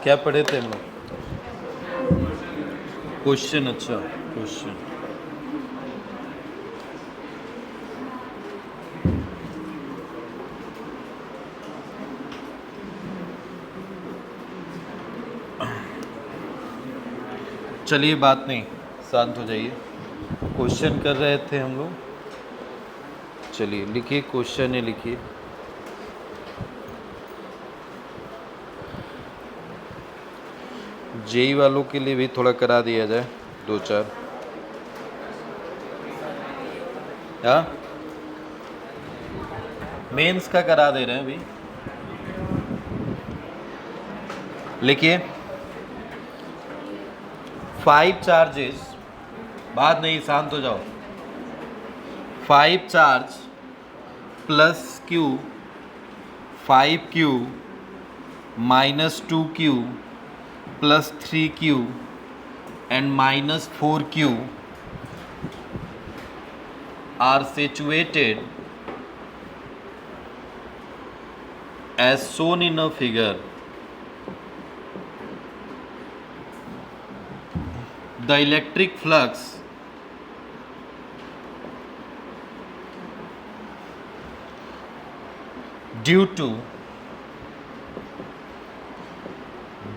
क्या पढ़े थे हम लोग? क्वेश्चन, अच्छा क्वेश्चन। चलिए बात नहीं, शांत हो जाइए। क्वेश्चन कर रहे थे हम लोग। चलिए लिखिए, क्वेश्चन है लिखिए। जेई वालों के लिए भी थोड़ा करा दिया जाए, 2-4। हाँ, मेंस का करा दे रहे हैं अभी। लिखिए 5 चार्जेस, बात नहीं, शांत हो जाओ। 5 charge plus Q, 5Q minus 2Q plus 3Q and minus 4Q are situated as shown in a figure. The electric flux due to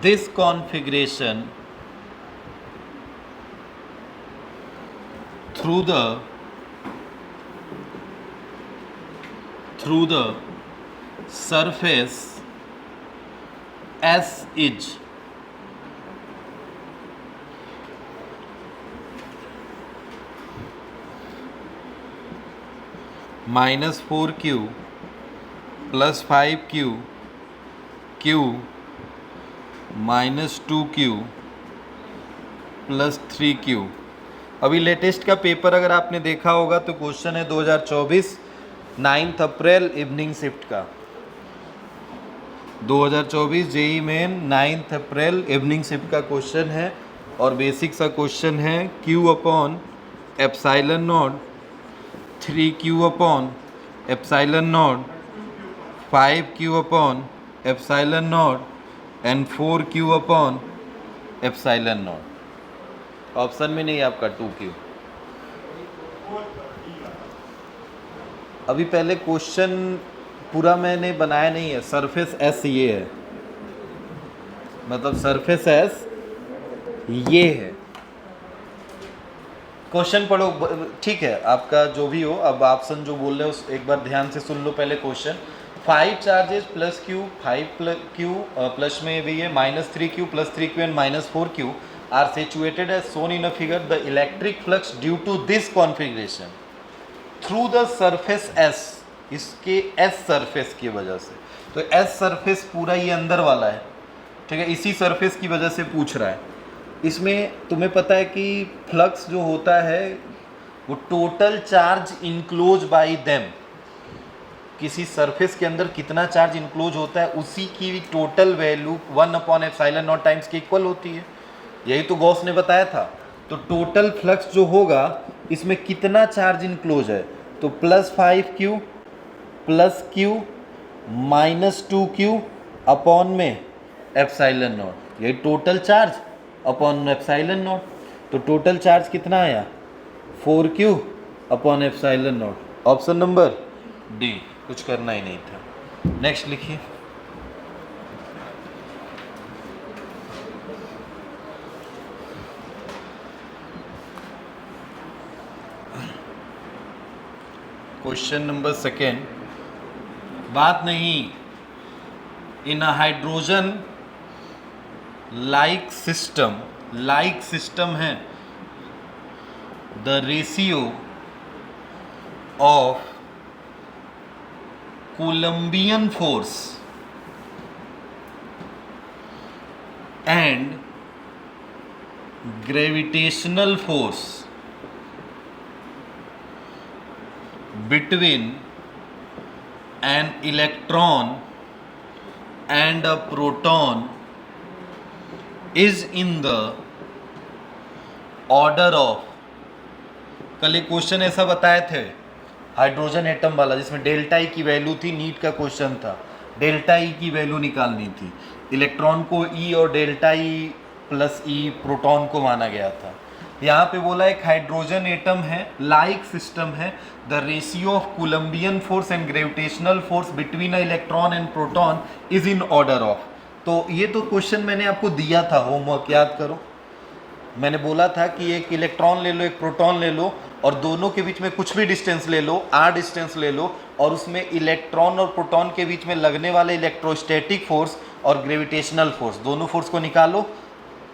this configuration through the surface S is minus 4Q plus 5Q Q minus 2Q plus 3Q। अभी latest का paper अगर आपने देखा होगा तो question है 2024 9 अप्रैल evening shift का। 2024 JEE main 9 अप्रैल evening shift का क्वेश्चन है और बेसिक सा क्वेश्चन है Q upon epsilon not 3Q upon epsilon not 5Q upon epsilon not and 4Q upon epsilon not. Option में नहीं आपका 2Q। अभी पहले क्वेश्चन पूरा मैंने बनाया नहीं है। सरफेस एस ये है, मतलब सरफेस एस ये है। क्वेश्चन पढ़ो, ठीक है आपका जो भी हो। अब ऑप्शन जो बोल रहे हो एक बार ध्यान से सुन लो पहले question. 5 charges plus Q, 5Q plus में भी है minus 3Q plus 3Q and minus 4Q are situated as shown in a figure. The electric flux due to this configuration through the surface S, इसके S surface की वजह से। तो S surface पूरा ये अंदर वाला है, ठीक है, इसी सरफेस की वजह से पूछ रहा है। इसमें तुम्हें पता है कि फ्लक्स जो होता है वो total charge enclose by them, किसी सरफेस के अंदर कितना चार्ज इनक्लोज होता है उसी की टोटल वैल्यू 1/ε0 टाइम्स के इक्वल होती है। यही तो गॉस ने बताया था। तो टोटल फ्लक्स जो होगा इसमें कितना चार्ज इनक्लोज है, तो plus 5Q plus Q minus 2Q upon में एप्साइलन नॉट, यही total charge upon epsilon not. तो टोटल चार्ज कितना आया 4Q upon epsilon not. Option number D, कुछ करना ही नहीं था। नेक्स्ट लिखिए। क्वेश्चन नंबर सेकेंड, बात नहीं, in a hydrogen like system है the ratio of Coulombian force and gravitational force between an electron and a proton is in the order of। कल एक क्वेश्चन ऐसा बताए थे हाइड्रोजन एटम वाला जिसमें डेल्टा ई की वैल्यू थी, नीट का क्वेश्चन था, डेल्टा ई की वैल्यू निकालनी थी। इलेक्ट्रॉन को ई और डेल्टा ई प्लस ई प्रोटॉन को माना गया था। यहाँ पे बोला एक हाइड्रोजन एटम है, लाइक सिस्टम है, the ratio of Columbian force and gravitational force between a electron and proton is in order of. तो ये तो क्वेश्चन मैंने आपको दिया था, होमवर्क याद करो। मैंने बोला था कि एक इलेक्ट्रॉन ले लो, एक प्रोटॉन ले लो, और दोनों के बीच में कुछ भी डिस्टेंस ले लो, आर डिस्टेंस ले लो, और उसमें इलेक्ट्रॉन और प्रोटॉन के बीच में लगने वाले इलेक्ट्रोस्टैटिक फोर्स और ग्रेविटेशनल फोर्स, दोनों फोर्स को निकालो।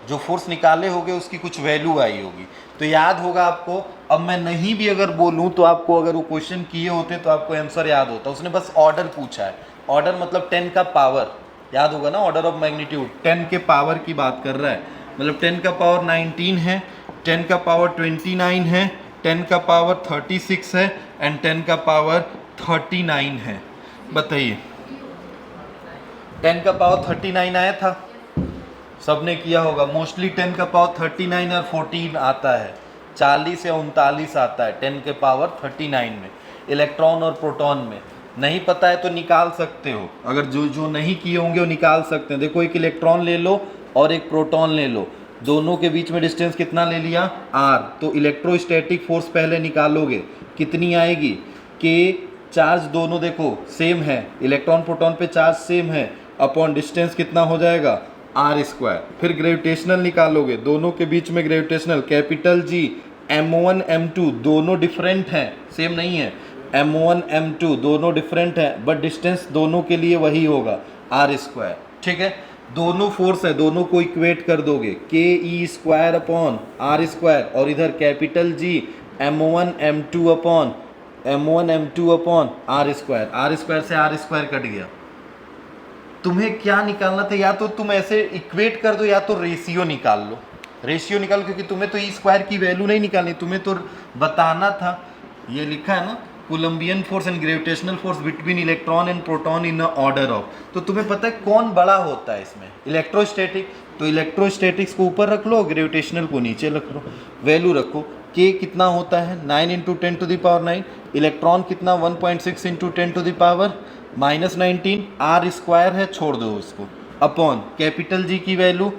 जो फोर्स निकाले होगे उसकी कुछ वैल्यू आई होगी, तो याद होगा आपको। अब मैं नहीं भी अगर बोलूं तो आपको, अगर वो क्वेश्चन किए होते तो आपको आंसर याद होता। उसने बस ऑर्डर पूछा है, ऑर्डर मतलब 10 का पावर, याद होगा ना, ऑर्डर ऑफ मैग्नीट्यूड 10 के पावर की बात कर रहा है, मतलब 10 का पावर 19 है, 10 का पावर 29 है, 10 का पावर 36 है एंड 10 का पावर 39 है। बताइए 10 का पावर 39 आया था, सबने किया होगा मोस्टली। 10 का पावर 39 और 14 आता है, 40 या 39 आता है 10 के पावर 39 में, इलेक्ट्रॉन और प्रोटॉन में। नहीं पता है तो निकाल सकते हो, अगर जो नहीं किए होंगे वो निकाल सकते हैं। देखो एक इलेक्ट्रॉन ले लो और एक प्रोटॉन ले लो, दोनों के बीच में डिस्टेंस कितना ले लिया, आर। तो इलेक्ट्रोस्टैटिक फोर्स पहले निकालोगे, कितनी आएगी, के चार्ज दोनों देखो सेम है, इलेक्ट्रॉन प्रोटॉन पे चार्ज सेम है, अपॉन डिस्टेंस कितना हो जाएगा, आर स्क्वायर। फिर ग्रेविटेशनल निकालोगे, दोनों के बीच में gravitational capital G, M1 M2 दोनों डिफरेंट हैं, सेम नहीं है, M1 M2 दोनों डिफरेंट हैं, बट डिस्टेंस दोनों के लिए वही होगा, आर स्क्वायर। ठीक है, दोनों फोर्स है, दोनों को इक्वेट कर दोगे, K E square upon R square, और इधर capital G M1 M2 upon R square. R square से आर स्क्वायर कट गया। तुम्हें क्या निकालना था, या तो तुम ऐसे इक्वेट कर दो या तो रेशियो निकाल लो, रेशियो निकालो, क्योंकि तुम्हें तो ई स्क्वायर की वैल्यू नहीं निकालनी, तुम्हें तो बताना था। ये लिखा है ना, Columbian force and gravitational force between electron and proton in order of. तो तुम्हें पता है कौन बड़ा होता है इसमें, इलेक्ट्रोस्टैटिक। तो इलेक्ट्रोस्टैटिक्स को ऊपर रख लो, ग्रेविटेशनल को नीचे रख लो, वैल्यू रखो। के कितना होता है 9 × 10⁻⁹, इलेक्ट्रॉन कितना 1.6 × 10⁻⁻⁻⁹, आर स्क्वायर है, छोड़ दो उसको, अपॉन कैपिटल जी की वैल्यू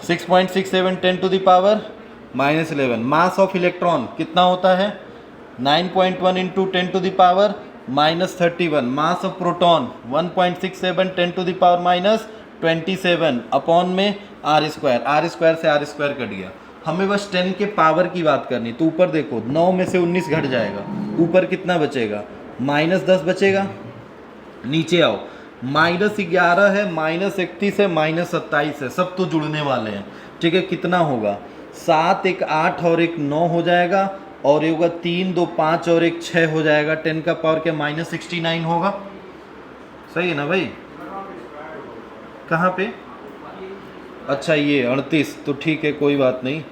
6.67 10⁻⁻11। मास ऑफ इलेक्ट्रॉन कितना होता है 9.1 × 10⁻⁻31। मास ऑफ प्रोटॉन 1.67 10⁻⁻27 अपॉन में आर स्क्वायर। आर स्क्वायर से आर स्क्वायर कट गया, हमें बस 10 के पावर की बात करनी। तो ऊपर देखो 9 में से 19 घट जाएगा, ऊपर कितना बचेगा, -10 बचेगा। नीचे आओ, -11 है, -31 है, -27 है, सब तो जुड़ने वाले हैं। ठीक है, कितना होगा, 7 1 8 और 1 9 हो जाएगा, और ये होगा 3 2 5 और 1 6 हो जाएगा। 10 का पावर क्या -69 होगा, सही है ना भाई। कहाँ पे, अच्छा ये 38, तो ठीक है कोई बात नहीं।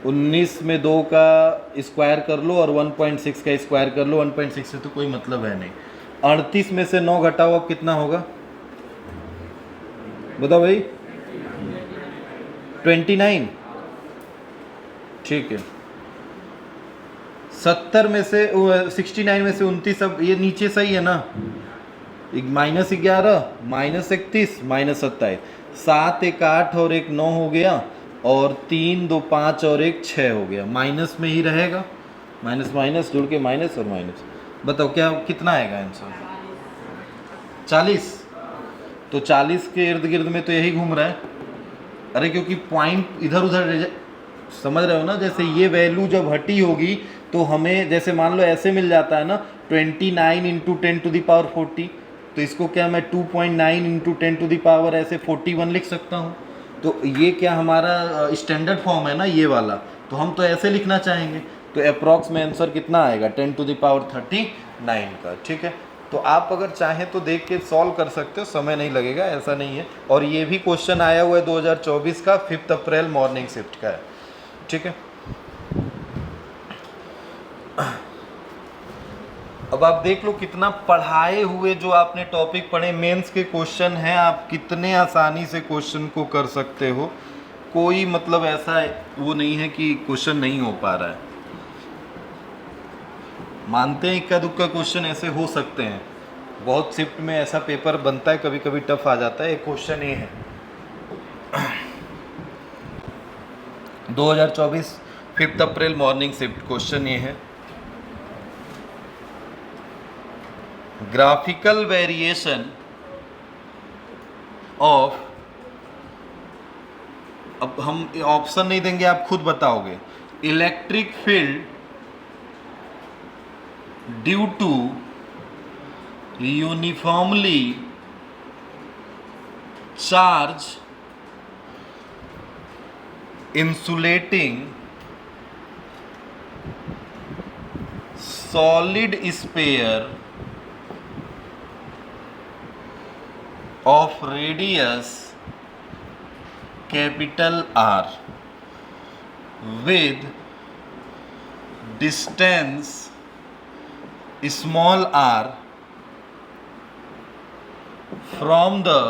19 में 2 का स्क्वायर कर लो और 1.6 का स्क्वायर कर लो, 1.6 से तो कोई मतलब है नहीं। 38 में से 9 घटाओ, अब कितना होगा बताओ भाई, 29। ठीक है, 70 में से 69 में से 29, अब ये नीचे सही है ना, -11 -31 -27, 7 1 8 और 1 9 हो गया, और 3 2 5 और 1 6 हो गया। माइनस में ही रहेगा, माइनस माइनस जुड़ के माइनस और माइनस। बताओ क्या कितना आएगा आंसर, 40। तो 40 के इर्द गिर्द में तो यही घूम रहा है। अरे क्योंकि पॉइंट इधर उधर, समझ रहे हो ना, जैसे ये वैल्यू जब हटी होगी तो हमें, जैसे मान लो ऐसे मिल जाता है ना 29 × 10⁻40, तो इसको क्या मैं 2.9 × 10⁻, ऐसे 41 लिख सकता हूँ। तो ये क्या हमारा स्टैंडर्ड फॉर्म है ना ये वाला, तो हम तो ऐसे लिखना चाहेंगे। तो अप्रॉक्स में आंसर कितना आएगा 10⁻39 का। ठीक है, तो आप अगर चाहें तो देख के सॉल्व कर सकते हो, समय नहीं लगेगा, ऐसा नहीं है। और ये भी क्वेश्चन आया हुआ है 2024 का, 5 अप्रैल मॉर्निंग शिफ्ट का है। ठीक है, अब आप देख लो कितना पढ़ाए हुए जो आपने टॉपिक पढ़े, मेंस के क्वेश्चन हैं, आप कितने आसानी से क्वेश्चन को कर सकते हो। कोई मतलब ऐसा वो नहीं है कि क्वेश्चन नहीं हो पा रहा है। मानते हैं इक्का दुक्का क्वेश्चन ऐसे हो सकते हैं, बहुत शिफ्ट में ऐसा पेपर बनता है, कभी कभी टफ आ जाता है। एक क्वेश्चन ये है 2024 5 अप्रैल मॉर्निंग शिफ्ट। क्वेश्चन ये है ग्राफिकल वेरिएशन ऑफ, अब हम ऑप्शन नहीं देंगे, आप खुद बताओगे, electric field due to uniformly charge insulating solid sphere of radius capital R with distance small r from the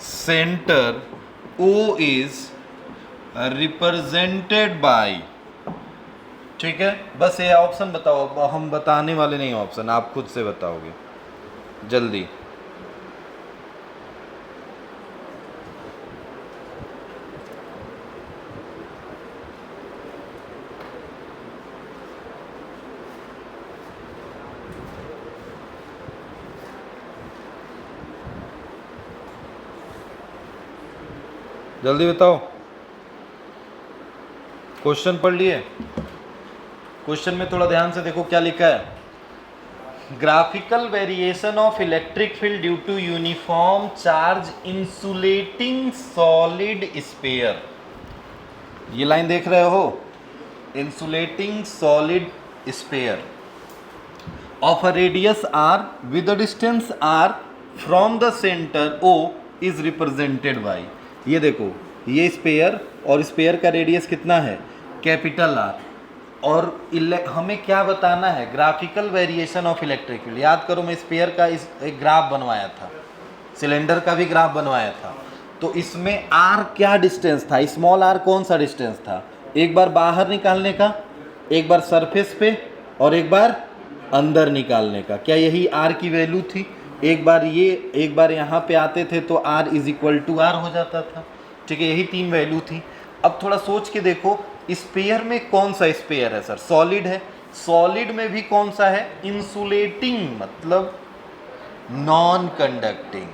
center O is represented by। ठीक है, बस ये ऑप्शन बताओ, हम बताने वाले नहीं ऑप्शन, आप खुद से बताओगे जल्दी। जल्दी बताओ। क्वेश्चन पढ़ लिए? क्वेश्चन में थोड़ा ध्यान से देखो क्या लिखा है। Graphical variation of electric field due to uniform charge insulating solid sphere, ये लाइन देख रहे हो, insulating solid sphere of a radius R with a distance R from the centre O is represented by. ये देखो, ये sphere और sphere का radius कितना है, कैपिटल आर, और हमें क्या बताना है, graphical variation of electric field. याद करो, मैं स्फीयर का एक ग्राफ बनवाया था, सिलेंडर का भी ग्राफ बनवाया था, तो इसमें आर क्या डिस्टेंस था, स्मॉल आर कौन सा डिस्टेंस था, एक बार बाहर निकालने का, एक बार सरफेस पे, और एक बार अंदर निकालने का। क्या यही आर की वैल्यू थी? एक बार ये, एक बार यहाँ पे आते थे तो r is equal to R हो जाता था। ठीक है, यही 3 वैल्यू थी। अब थोड़ा सोच के देखो, स्फीयर में कौन सा स्फीयर है सर, सॉलिड है। सॉलिड में भी कौन सा है, इंसुलेटिंग, मतलब नॉन कंडक्टिंग।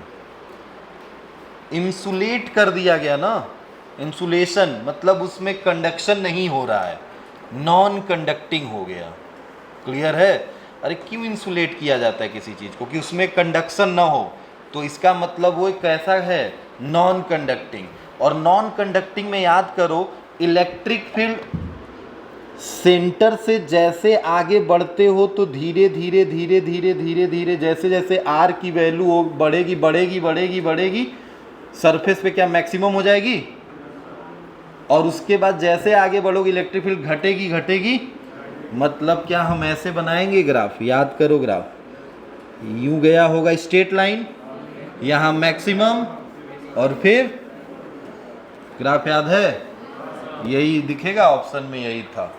इंसुलेट कर दिया गया ना, इंसुलेशन मतलब उसमें कंडक्शन नहीं हो रहा है, नॉन कंडक्टिंग हो गया। क्लियर है? अरे क्यों इंसुलेट किया जाता है किसी चीज़ को, कि उसमें कंडक्शन ना हो, तो इसका मतलब वो कैसा है, नॉन कंडक्टिंग। और नॉन कंडक्टिंग में याद करो, इलेक्ट्रिक फील्ड सेंटर से जैसे आगे बढ़ते हो तो धीरे धीरे धीरे धीरे धीरे धीरे जैसे जैसे आर की वैल्यू बढ़ेगी बढ़ेगी बढ़ेगी बढ़ेगी, सरफेस पे क्या मैक्सिमम हो जाएगी, और उसके बाद जैसे आगे बढ़ोगे इलेक्ट्रिक फील्ड घटेगी घटेगी। मतलब क्या हम ऐसे बनाएंगे ग्राफ, याद करो, ग्राफ यूं गया होगा स्ट्रेट लाइन, यहाँ मैक्सिमम, और फिर ग्राफ याद है, यही दिखेगा, ऑप्शन में यही था।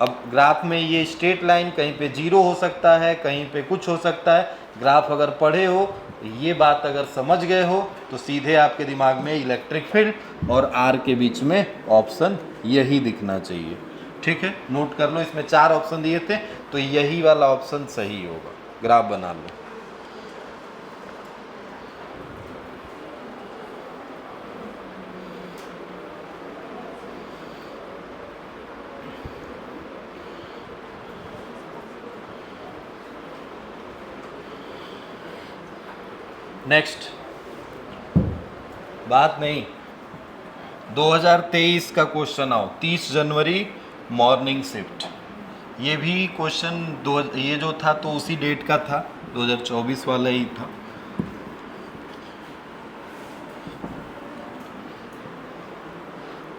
अब ग्राफ में ये स्ट्रेट लाइन कहीं पे 0 हो सकता है, कहीं पे कुछ हो सकता है। ग्राफ अगर पढ़े हो, ये बात अगर समझ गए हो, तो सीधे आपके दिमाग में इलेक्ट्रिक फील्ड और आर के बीच में ऑप्शन यही दिखना चाहिए। ठीक है, नोट कर लो, इसमें 4 ऑप्शन दिए थे, तो यही वाला ऑप्शन सही होगा। ग्राफ बना लो। नेक्स्ट बात नहीं, 2023 का क्वेश्चन आओ, 30 जनवरी मॉर्निंग शिफ्ट। ये भी क्वेश्चन ये जो था तो उसी डेट का था, 2024 वाला ही था।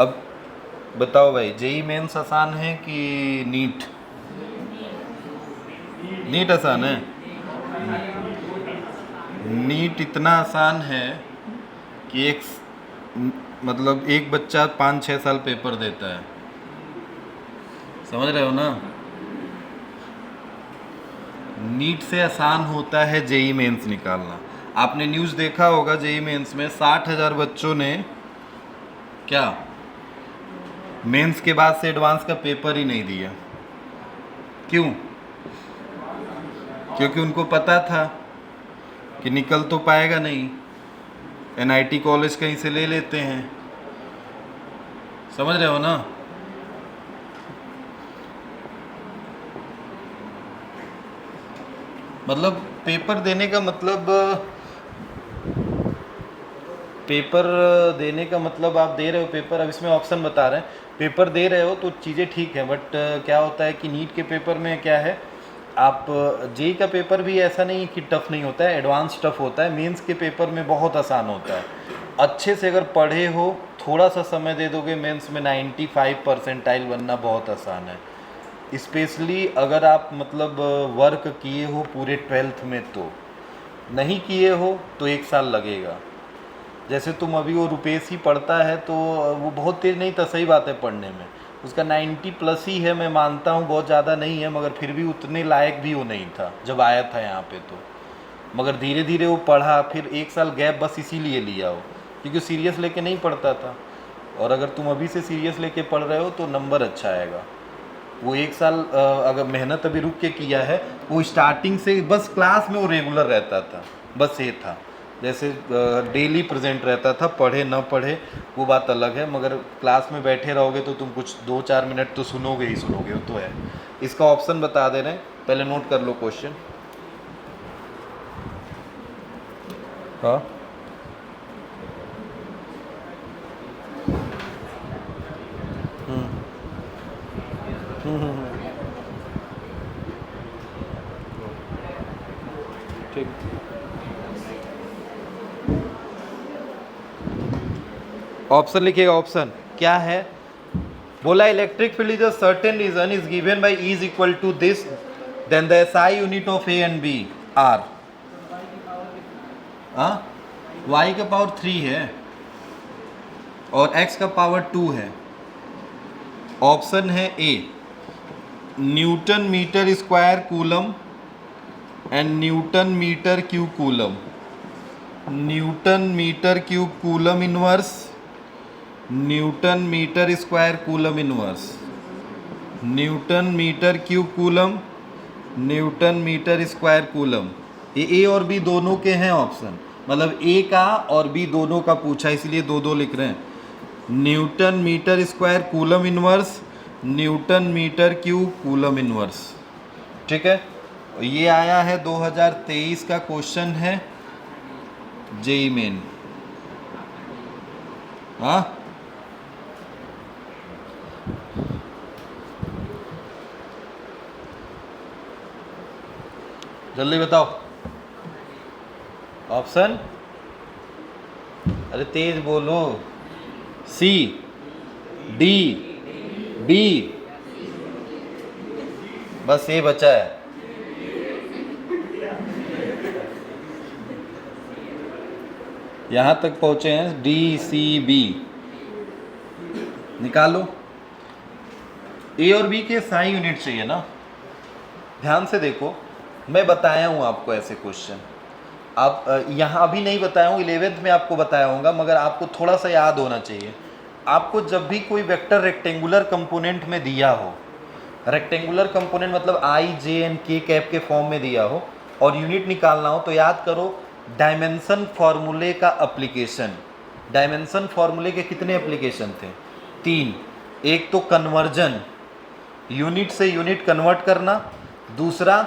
अब बताओ भाई, जेई मेंस आसान है कि नीट? नीट आसान है। नीट इतना आसान है कि मतलब एक बच्चा 5-6 साल पेपर देता है, समझ रहे हो ना। नीट से आसान होता है जेई मेंस निकालना। आपने न्यूज़ देखा होगा, जेई मेंस में 60,000 बच्चों ने क्या मेंस के बाद से एडवांस का पेपर ही नहीं दिया। क्यों? क्योंकि उनको पता था कि निकल तो पाएगा नहीं, एनआईटी कॉलेज कहीं से ले लेते हैं। समझ रहे हो ना? मतलब पेपर देने का मतलब, पेपर देने का मतलब आप दे रहे हो पेपर, अब इसमें ऑप्शन बता रहे हैं, पेपर दे रहे हो तो चीज़ें ठीक है, बट क्या होता है कि नीट के पेपर में क्या है, आप जेई का पेपर भी ऐसा नहीं कि टफ नहीं होता है, एडवांस टफ होता है। मेंस के पेपर में बहुत आसान होता है। अच्छे से अगर पढ़े हो, थोड़ा सा समय दे दोगे, मेंस में 95 परसेंटाइल बनना बहुत आसान है। स्पेशली अगर आप मतलब वर्क किए हो पूरे 12th में, तो नहीं किए हो तो 1 साल लगेगा। जैसे तुम अभी, वो रुपेश ही पढ़ता है तो वो बहुत तेज नहीं था, सही बात है, पढ़ने में उसका 90 प्लस ही है, मैं मानता हूँ बहुत ज़्यादा नहीं है, मगर फिर भी उतने लायक भी वो नहीं था जब आया था यहाँ पे। तो मगर धीरे धीरे वो पढ़ा, फिर 1 साल गैप बस इसीलिए लिया हो क्योंकि सीरियस लेके नहीं पढ़ता था। और अगर तुम अभी से सीरियस लेके पढ़ रहे हो तो नंबर अच्छा आएगा। वो 1 साल अगर मेहनत अभी रुक के किया है, वो स्टार्टिंग से बस क्लास में वो रेगुलर रहता था, बस ये था, जैसे डेली प्रेजेंट रहता था, पढ़े ना पढ़े वो बात अलग है, मगर क्लास में बैठे रहोगे तो तुम कुछ 2-4 मिनट तो सुनोगे ही सुनोगे, वो तो है। इसका ऑप्शन बता दे रहे हैं, पहले नोट कर लो क्वेश्चन। हाँ, ठीक। ऑप्शन लिखिएगा, ऑप्शन क्या है? बोला electric field is a certain region is given by E is equal to this, then the SI unit of A and B are. y का पावर 3 है और x का पावर 2 है। ऑप्शन है A, newton metre square coulomb and newton metre cube coulomb, newton metre cube coulomb inverse, newton metre square coulomb inverse, newton metre cube coulomb, newton metre square coulomb. ये A और B दोनों के हैं option, मतलब ए का और B दोनों का पूछा, इसलिए दो दो लिख रहे हैं। Newton metre square coulomb inverse, newton metre cube coulomb inverse. ठीक है, ये आया है 2023 का क्वेश्चन है जेई मेन। हाँ, जल्दी बताओ ऑप्शन, अरे तेज बोलो। सी, डी, बी, बस ये बचा है। यहां तक पहुंचे हैं, डी सी बी निकालो। ए और बी के साई यूनिट चाहिए ना, ध्यान से देखो, मैं बताया हूं आपको ऐसे क्वेश्चन, आप यहाँ अभी नहीं बताया हूँ, 11th में आपको बताया होगा, मगर आपको थोड़ा सा याद होना चाहिए। आपको जब भी कोई वेक्टर रेक्टेंगुलर कंपोनेंट में दिया हो, रेक्टेंगुलर कंपोनेंट मतलब आई जे एन के कैप के फॉर्म में दिया हो और यूनिट निकालना हो, तो याद करो डायमेंशन फॉर्मूले का एप्लीकेशन। डायमेंशन फॉर्मूले के कितने एप्लीकेशन थे? 3। एक तो कन्वर्जन, यूनिट से यूनिट कन्वर्ट करना, दूसरा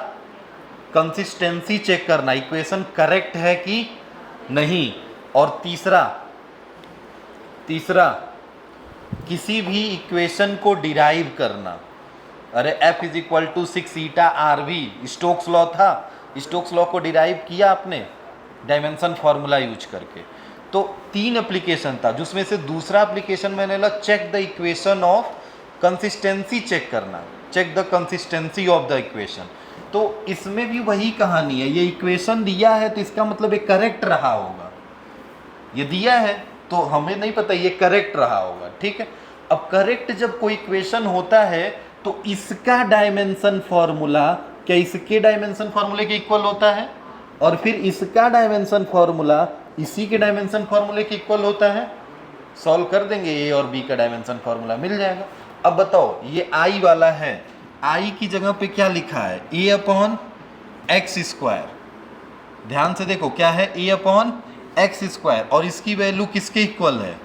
कंसिस्टेंसी चेक करना, इक्वेशन करेक्ट है कि नहीं, और तीसरा किसी भी इक्वेशन को डिराइव करना। अरे F is equal to 6 eta R V, Stokes law था, स्टोक्स लॉ को डिराइव किया आपने डायमेंशन फॉर्मूला यूज करके। तो 3 एप्लीकेशन था, जिसमें से दूसरा एप्लीकेशन मैंने ला check the equation of consistency, check करना, check the consistency of the equation. तो इसमें भी वही कहानी है, ये इक्वेशन दिया है तो इसका मतलब ये करेक्ट रहा होगा, ये दिया है तो हमें नहीं पता ये करेक्ट रहा होगा। ठीक है, अब करेक्ट जब कोई इक्वेशन होता है तो इसका डायमेंशन फॉर्मूला क्या इसके डायमेंशन फॉर्मूले के इक्वल होता है? और फिर इसका डायमेंशन फॉर्मूला इसी के डायमेंशन फॉर्मूले के इक्वल होता है। सॉल्व कर देंगे, ए और बी का डायमेंशन फॉर्मूला मिल जाएगा। अब बताओ, ये आई वाला है, आई की जगह पे क्या लिखा है? ए अपॉन एक्स स्क्वायर। ध्यान से देखो क्या है, ए अपॉन एक्स स्क्वायर, और इसकी वैल्यू किसके इक्वल है?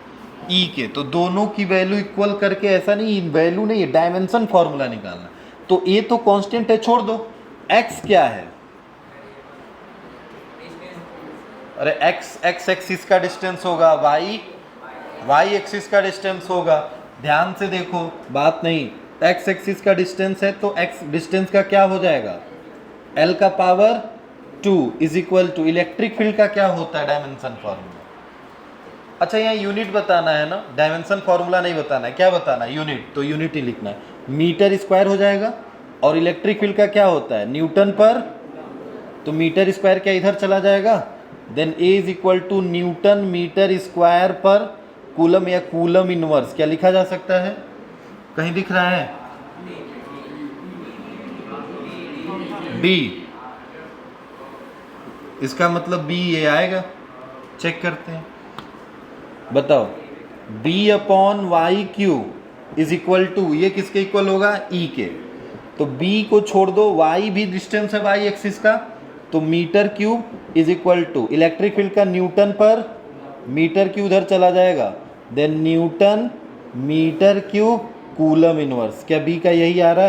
ई के। तो दोनों की वैल्यू इक्वल करके, ऐसा नहीं वैल्यू नहीं है, डायमेंशन फॉर्मूला निकालना। तो ए तो कांस्टेंट है, छोड़ दो। एक्स क्या है? अरे एक्स एक्सिस का डिस्टेंस होगा, वाई एक्सिस का डिस्टेंस होगा। ध्यान से देखो, बात नहीं, एक्स एक्सिस का डिस्टेंस है तो एक्स डिस्टेंस का क्या हो जाएगा? एल का power 2 is equal to electric field का क्या होता है? Dimension formula. अच्छा, यहाँ यूनिट बताना है ना, डायमेंशन फॉर्मूला नहीं बताना है। क्या बताना है? यूनिट। तो यूनिट ही लिखना है, मीटर स्क्वायर हो जाएगा। और इलेक्ट्रिक फील्ड का क्या होता है? न्यूटन पर। तो मीटर स्क्वायर क्या इधर चला जाएगा? Then A is equal to newton metre square पर कूलम, या कूलम इनवर्स क्या लिखा जा सकता है? कहीं दिख रहा है? बी। इसका मतलब बी ये आएगा, चेक करते हैं। बताओ, B upon Y Q is equal to, ये किसके इक्वल होगा? ई के। तो बी को छोड़ दो, वाई भी डिस्टेंस है वाई एक्सिस का, तो metre cube is equal to electric field का न्यूटन पर, मीटर क्यूब उधर चला जाएगा, then newton metre cube coulomb inverse. क्या बी का यही आ रहा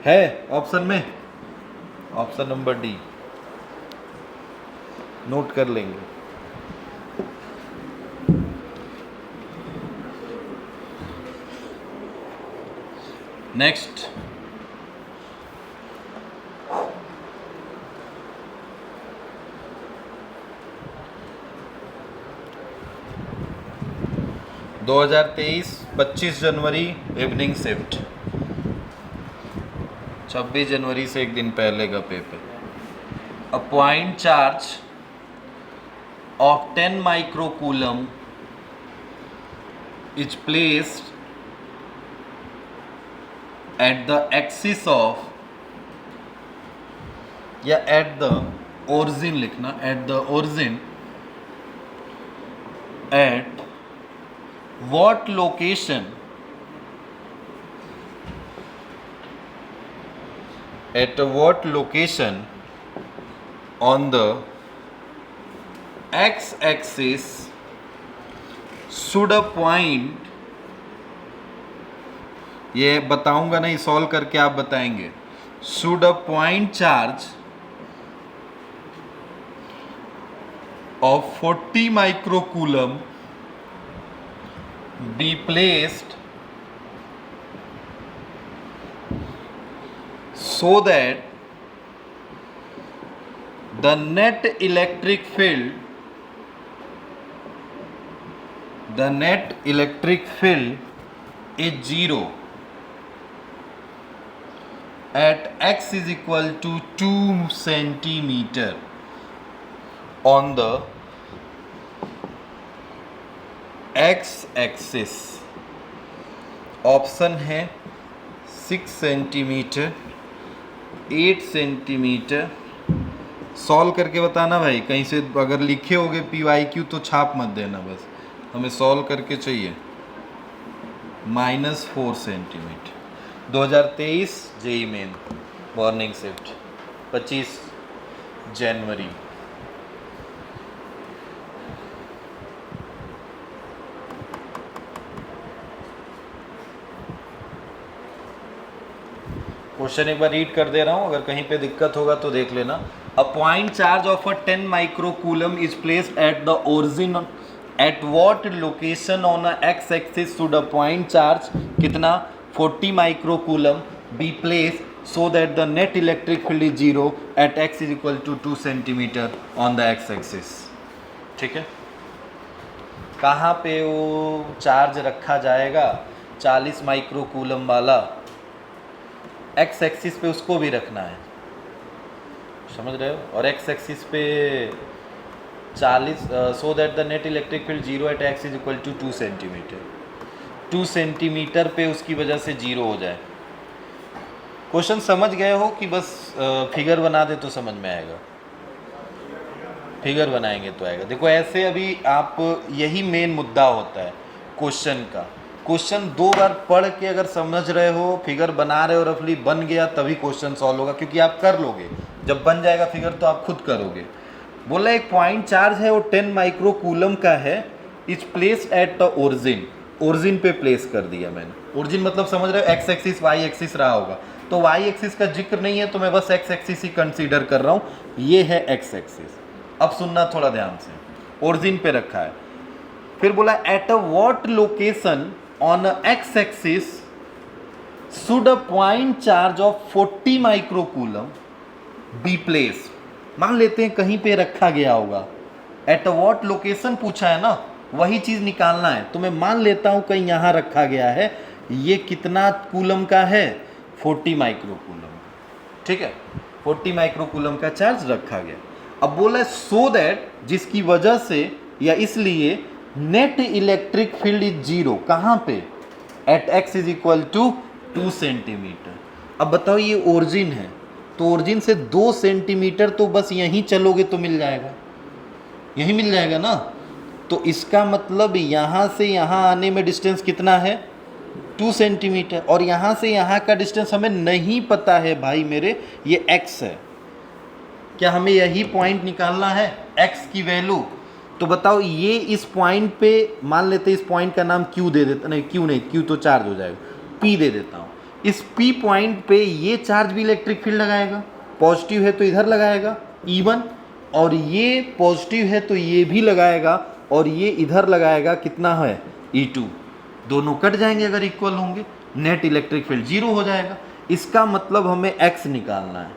है ऑप्शन में? ऑप्शन नंबर डी, नोट कर लेंगे। नेक्स्ट, दो 25 जनवरी इवनिंग शिफ्ट, 26 जनवरी से एक दिन पहले का paper. A point charge of 10 microcoulomb is placed at the axis of, या at the origin लिखना, at the origin, at what location, at what location on the x axis should a point, ये बताऊंगा नहीं, solve करके आप बताएंगे। Should a point charge of 40 microcoulomb be placed so that the net electric field, the net electric field is 0 at x is equal to 2 centimeter on the x axis। Option है 6 centimetre, 8 centimetre. Solve करके बताना भाई, कहीं से अगर लिखे होगे PYQ तो छाप मत देना, बस हमें सॉल्व करके चाहिए। -4 centimetre. 2023 JEE Main morning shift, 25 जनवरी। क्वेश्चन एक बार रीड कर दे रहा हूं, अगर कहीं पे दिक्कत होगा तो देख लेना। A point charge of a 10 microcoulomb is placed at the origin, at what location on a X axis should a point charge कितना 40 microcoulomb be place so that the net electric field is 0 at x is equal to 2 centimetre on the X axis. ठीक है, कहाँ पे वो charge रखा जाएगा? 40 microcoulomb वाला x axis पे उसको भी रखना है, समझ रहे हो? और एक्स एक्सिस पे 40 so that the net electric field 0 at x is equal to 2 centimetre. 2 centimetre पे उसकी वजह से 0 हो जाए। क्वेश्चन समझ गए हो कि बस फिगर बना दे तो समझ में आएगा? फिगर बनाएंगे तो आएगा। देखो ऐसे अभी आप, यही मेन मुद्दा होता है क्वेश्चन का। क्वेश्चन 2 बार पढ़ के अगर समझ रहे हो, फिगर बना रहे हो, रफली बन गया, तभी क्वेश्चन सॉल्व होगा, क्योंकि आप कर लोगे। जब बन जाएगा फिगर तो आप खुद करोगे। बोला एक पॉइंट चार्ज है, वो 10 माइक्रो कूलम का है, is placed at the origin. Origin पे प्लेस कर दिया मैंने। ओरिजिन मतलब समझ रहे हो, एक्स एक्सिस वाई एक्सिस रहा होगा, तो वाई एक्सिस का जिक्र नहीं है तो मैं बस एक्स एक्सिस ही कंसीडर कर रहा हूँ। ये है एक्स एक्सिस। अब सुनना थोड़ा ध्यान से, ओरिजिन पे रखा है। फिर बोला at a what location on X axis should a point charge of 40 microcoulomb be place. मान लेते हैं कहीं पे रखा गया होगा, एट अ व्हाट लोकेशन पूछा है ना, वही चीज निकालना है। तो मैं मान लेता हूं कहीं यहां रखा गया है, ये कितना कूलम का है, 40 माइक्रोकूलम। ठीक है, 40 माइक्रोकूलम का चार्ज रखा गया। अब बोला सो दैट, जिसकी वजह से या इसलिए net electric field is zero. कहां पे? At X is equal to 2 centimetre. अब बताओ ये ओरिजिन है, तो ओरिजिन से 2 सेंटीमीटर तो बस यहीं चलोगे तो मिल जाएगा, यहीं मिल जाएगा ना। तो इसका मतलब यहां से यहां आने में डिस्टेंस कितना है, 2 सेंटीमीटर। और यहां से यहां का डिस्टेंस हमें नहीं पता है भाई मेरे, ये x है। क्या हमें यही पॉइंट निकालना है, x की वैल्यू? तो बताओ ये इस पॉइंट पे, मान लेते हैं इस पॉइंट का नाम q दे देता, नहीं q नहीं, q तो चार्ज हो जाएगा, p दे देता हूँ। इस p पॉइंट पे ये चार्ज भी इलेक्ट्रिक फील्ड लगाएगा, पॉजिटिव है तो इधर लगाएगा E1, और ये पॉजिटिव है तो ये भी लगाएगा, और ये इधर लगाएगा, कितना है E2। दोनों कट जाएंगे अगर इक्वल होंगे, नेट इलेक्ट्रिक फील्ड जीरो हो जाएगा। इसका मतलब हमें x निकालना है।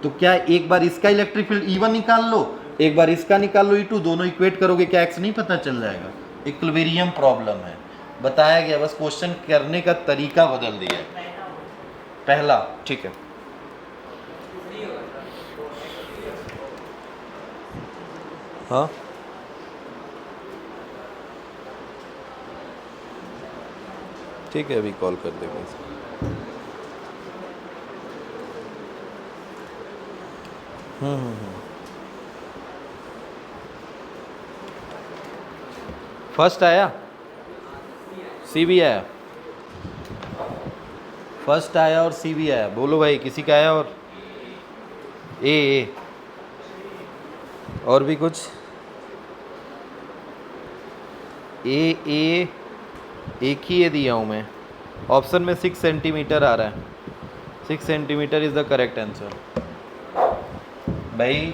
तो क्या एक बार इसका इलेक्ट्रिक फील्ड E1 निकाल लो, एक बार इसका निकाल लो E2, दोनों इक्वेट करोगे, क्या x नहीं पता चल जाएगा? इक्विलिब्रियम प्रॉब्लम है, बताया गया, बस क्वेश्चन करने का तरीका बदल दिया है। पहला, ठीक है, हाँ ठीक है, अभी कॉल कर देंगे। फर्स्ट आया, सी भी आया, फर्स्ट आया और सी भी आया। बोलो भाई, किसी का आया? और ए और भी कुछ? ए एक ही ये दिया हूँ मैं, ऑप्शन में 6 सेंटीमीटर आ रहा है, 6 centimetre is the correct answer. भाई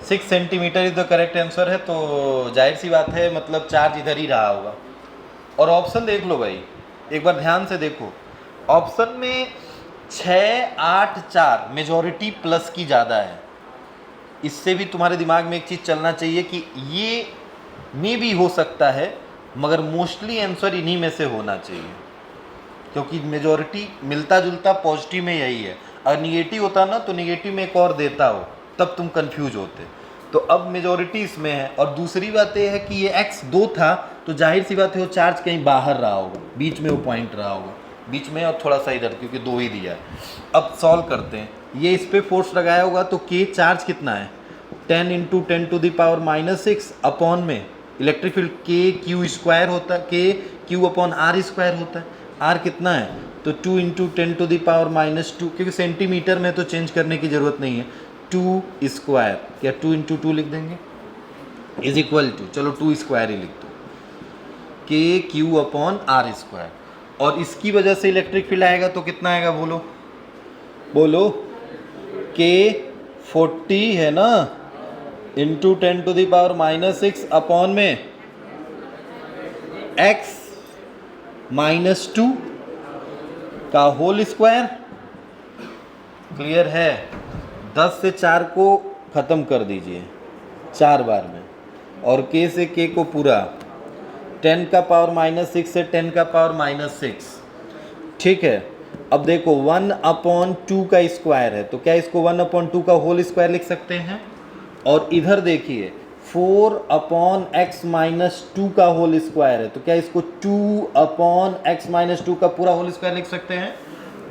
6 centimetre is the correct answer है, तो जाहिर सी बात है, मतलब चार्ज इधर ही रहा होगा। और ऑप्शन देख लो भाई, एक बार ध्यान से देखो, ऑप्शन में 6, 8, 4 मेजॉरिटी प्लस की ज़्यादा है। इससे भी तुम्हारे दिमाग में एक चीज़ चलना चाहिए कि ये में भी हो सकता है, मगर मोस्टली आंसर इन्हीं में से होना चाहिए, क्योंकि मेजॉरिटी मिलता जुलता पॉजिटिव में यही है। अगर निगेटिव होता ना तो निगेटिव में एक और देता हो, तब तुम कंफ्यूज होते। तो अब मेजॉरिटी इसमें है। और दूसरी बात यह है कि ये x 2 था, तो जाहिर सी बात है वो चार्ज कहीं बाहर रहा होगा, बीच में वो पॉइंट रहा होगा, बीच में और थोड़ा सा इधर, क्योंकि 2 ही दिया है। अब सॉल्व करते हैं, ये इस पर फोर्स लगाया होगा, तो k चार्ज कितना है, 10 इंटू 10⁻⁻6 अपॉन में electric field k q square होता है, k q upon r square होता है। r कितना है, तो 2 इंटू 10⁻², क्योंकि सेंटीमीटर में तो चेंज करने की ज़रूरत नहीं है, 2 स्क्वायर, क्या 2 इंटू 2 लिख देंगे, इज इक्वल टू, चलो 2 स्क्वायर ही लिख दो, के क्यू अपॉन आर स्क्वायर। और इसकी वजह से इलेक्ट्रिक फील्ड आएगा तो कितना आएगा, बोलो बोलो, के 40 है ना, इंटू 10⁻⁻6 अपॉन में x -2 का होल स्क्वायर। क्लियर है? 10 से 4 को ख़त्म कर दीजिए 4 बार में, और k से k को पूरा, 10⁻⁻6 से 10⁻⁻6। ठीक है, अब देखो 1/2 का स्क्वायर है, तो क्या इसको 1/2 का होल स्क्वायर लिख सकते हैं? और इधर देखिए 4/x-2 का होल स्क्वायर है, तो क्या इसको 2/x-2 का पूरा होल स्क्वायर लिख सकते हैं?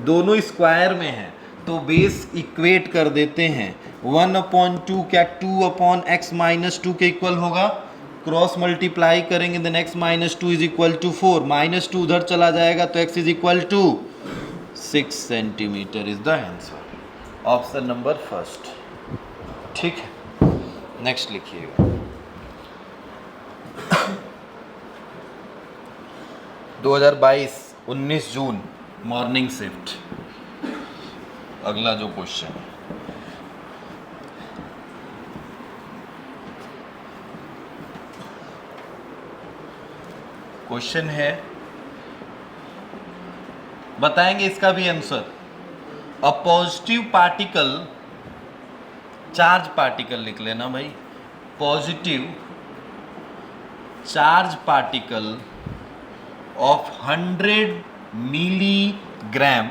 दोनों स्क्वायर में है तो बेस इक्वेट कर देते हैं। 1/2 क्या 2/x-2 के इक्वल होगा, क्रॉस मल्टीप्लाई करेंगे then x-2 is equal to 4, -2 उधर चला जाएगा तो x is equal to 6 centimetre is the answer, option number first. ठीक है, नेक्स्ट लिखिएगा। 2022 19 जून मॉर्निंग शिफ्ट। अगला जो क्वेश्चन है, क्वेश्चन है, बताएंगे इसका भी answer. A positive particle, charge particle लिख लेना भाई, positive charge particle of 100 milligram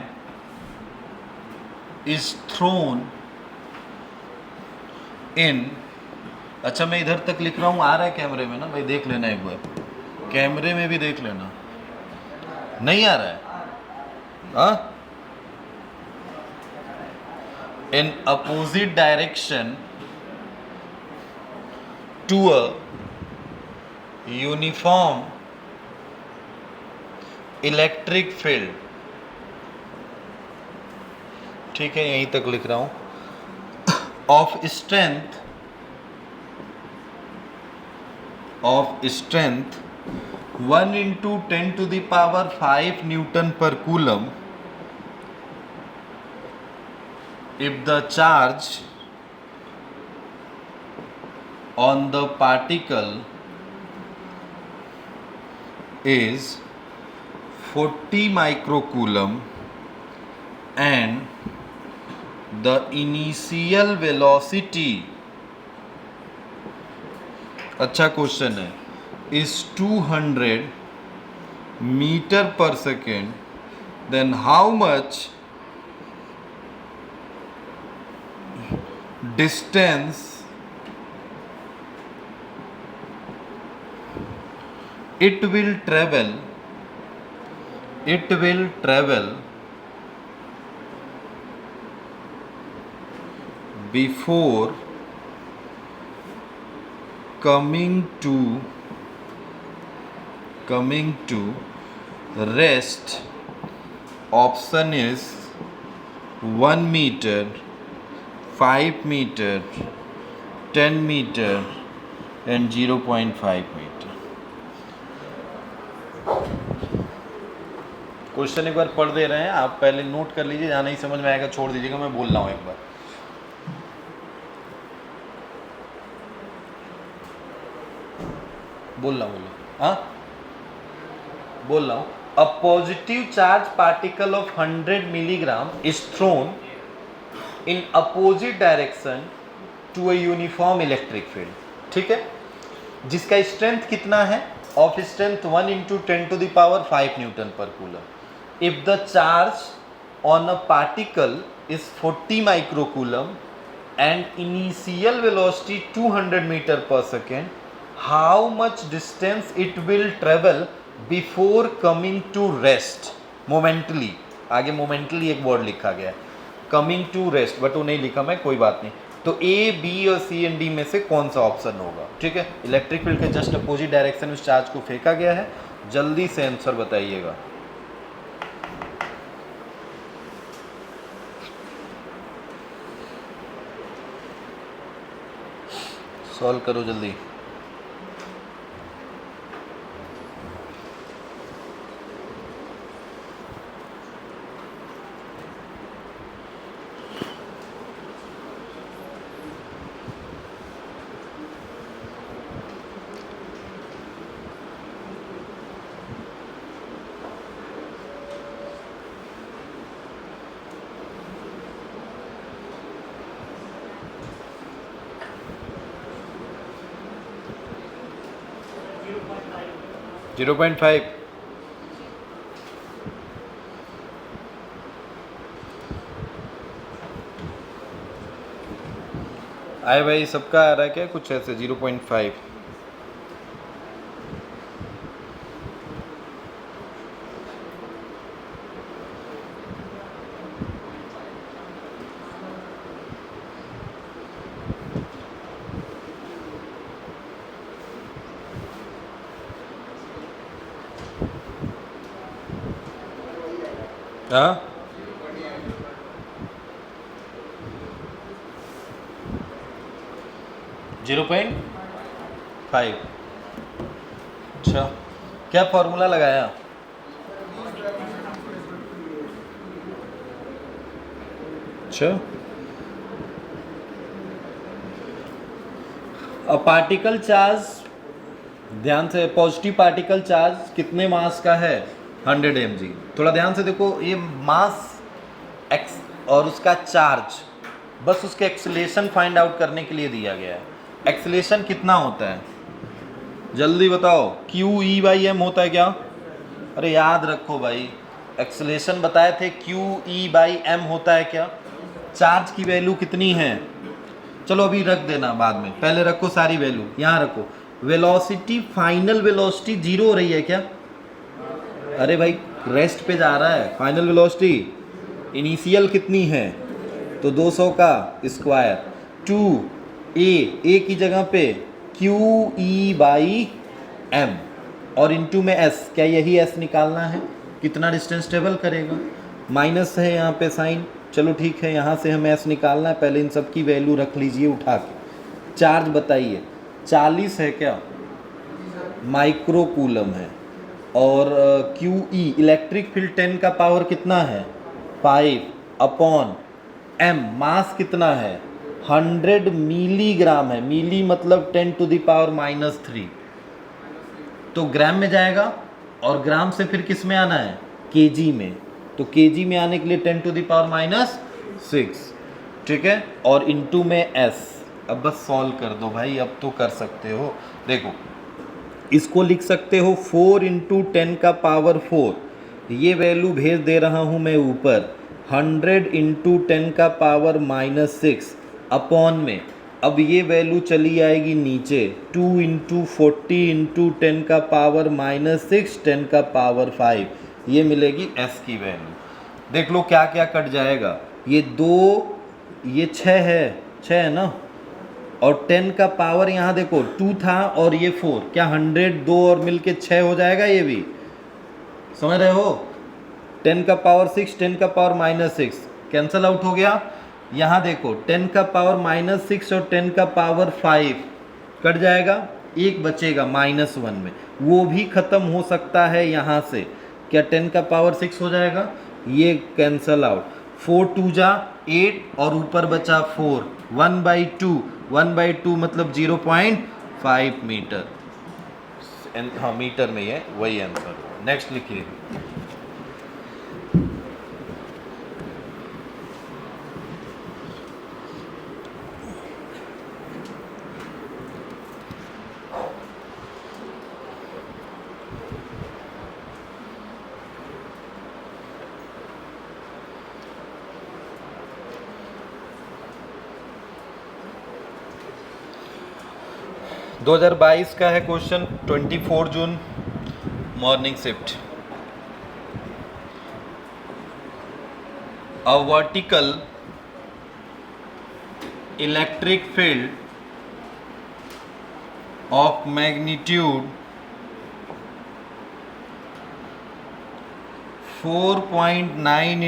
is thrown in, अच्छा मैं इधर तक लिख रहा हूं, आ रहा है कैमरे में ना भाई, देख लेना एक बार, कैमरे में भी देख लेना, नहीं आ रहा है हाँ, in opposite direction to a uniform electric field। ठीक है, यहीं तक लिख रहा हूं। of strength 1 into 10 to the power 5 Newton per coulomb if the charge on the particle is 40 microcoulomb and the initial velocity, अच्छा क्वेश्चन है, is 200 meter per second, then how much distance it will travel before coming to rest। option is 1 meter, 5 meter, 10 meter and 0.5 meter। Question एक बार पढ़ दे रहे हैं, आप पहले note कर लीजिए, जहाँ नहीं समझ में आएगा छोड़ दीजिएगा, मैं बोल रहा हूँ एक बार। बोल रहा हूँ हाँ, बोल रहा हूँ। A positive charge particle of 100 milligram is thrown in opposite direction to a uniform electric field. ठीक है, जिसका स्ट्रेंथ कितना है, of strength 1 into 10 to the power 5 newton per coulomb. If the charge on a particle is 40 microcoulomb and initial velocity 200 metre per second, how much distance it will travel before coming to rest momentarily. आगे momentarily एक word लिखा गया है, coming to rest, but वो नहीं लिखा मैं, कोई बात नहीं। तो ए, बी और सी एंड डी में से कौन सा ऑप्शन होगा। ठीक है, इलेक्ट्रिक फील्ड के जस्ट अपोजिट डायरेक्शन में उस चार्ज को फेंका गया है, जल्दी से आंसर बताइएगा। सॉल्व करो जल्दी। जीरो 0.5। आए भाई, सबका आ रहा है क्या कुछ ऐसे 0.5? हाँ 0.5। अच्छा, क्या फॉर्मूला लगाया? अच्छा, पार्टिकल चार्ज, ध्यान से, पॉजिटिव पार्टिकल चार्ज कितने मास का है? 100 mg। थोड़ा ध्यान से देखो, ये मास एक्स और उसका चार्ज बस उसके एक्सीलरेशन फाइंड आउट करने के लिए दिया गया है। एक्सीलरेशन कितना होता है जल्दी बताओ? QE/m होता है क्या? अरे याद रखो भाई, एक्सीलरेशन बताए थे, QE/m होता है क्या? चार्ज की वैल्यू कितनी है? चलो अभी रख देना, बाद में, पहले रखो सारी वैल्यू यहाँ रखो। वेलोसिटी, फाइनल वेलोसिटी जीरो हो रही है क्या? अरे भाई रेस्ट पे जा रहा है। फाइनल वेलोसिटी इनिशियल कितनी है? तो 200 का स्क्वायर 2a की जगह पे QE/m और इनटू में s। क्या यही s निकालना है? कितना डिस्टेंस ट्रेवल करेगा? माइनस है यहाँ पे साइन, चलो ठीक है, यहाँ से हमें s निकालना है। पहले इन सब की वैल्यू रख लीजिए उठा के। चार्ज बताइए, 40 है क्या? माइक्रो कूलम है। और QE इलेक्ट्रिक फील्ड 10 का पावर कितना है? 5/m। मास कितना है? 100 मिलीग्राम है। मिली मतलब 10⁻³ तो ग्राम में जाएगा, और ग्राम से फिर किस में आना है? केजी में। तो केजी में आने के लिए 10⁻⁶, ठीक है, और इनटू में s। अब बस सॉल्व कर दो भाई, अब तो कर सकते हो। देखो इसको लिख सकते हो 4 × 10⁻⁴। ये वैल्यू भेज दे रहा हूँ मैं ऊपर, 100 × 10⁻⁻6 अपॉन में। अब ये वैल्यू चली आएगी नीचे, 2 × 40 × 10⁻⁻6 10⁻5। ये मिलेगी s की वैल्यू। देख लो क्या क्या कट जाएगा। ये 2, ये 6 है, 6 है ना, और 10 का पावर यहाँ देखो 2 था और ये 4, क्या 100 2 और मिलके 6 हो जाएगा? ये भी समझ रहे हो? 10 का पावर 6, 10 का पावर -6 कैंसल आउट हो गया। यहाँ देखो 10 का पावर -6 और 10 का पावर 5 कट जाएगा, एक बचेगा -1 में, वो भी ख़त्म हो सकता है यहाँ से। क्या 10 का पावर 6 हो जाएगा? ये कैंसल आउट, 4 2 जा 8 और ऊपर बचा 4, 1/2, 1/2 मतलब 0.5 मीटर। हाँ मीटर में है, वही आंसर। नेक्स्ट लिखिए। – 2022 का है question, 24 June, morning shift. A vertical electric field of magnitude 4.9 ×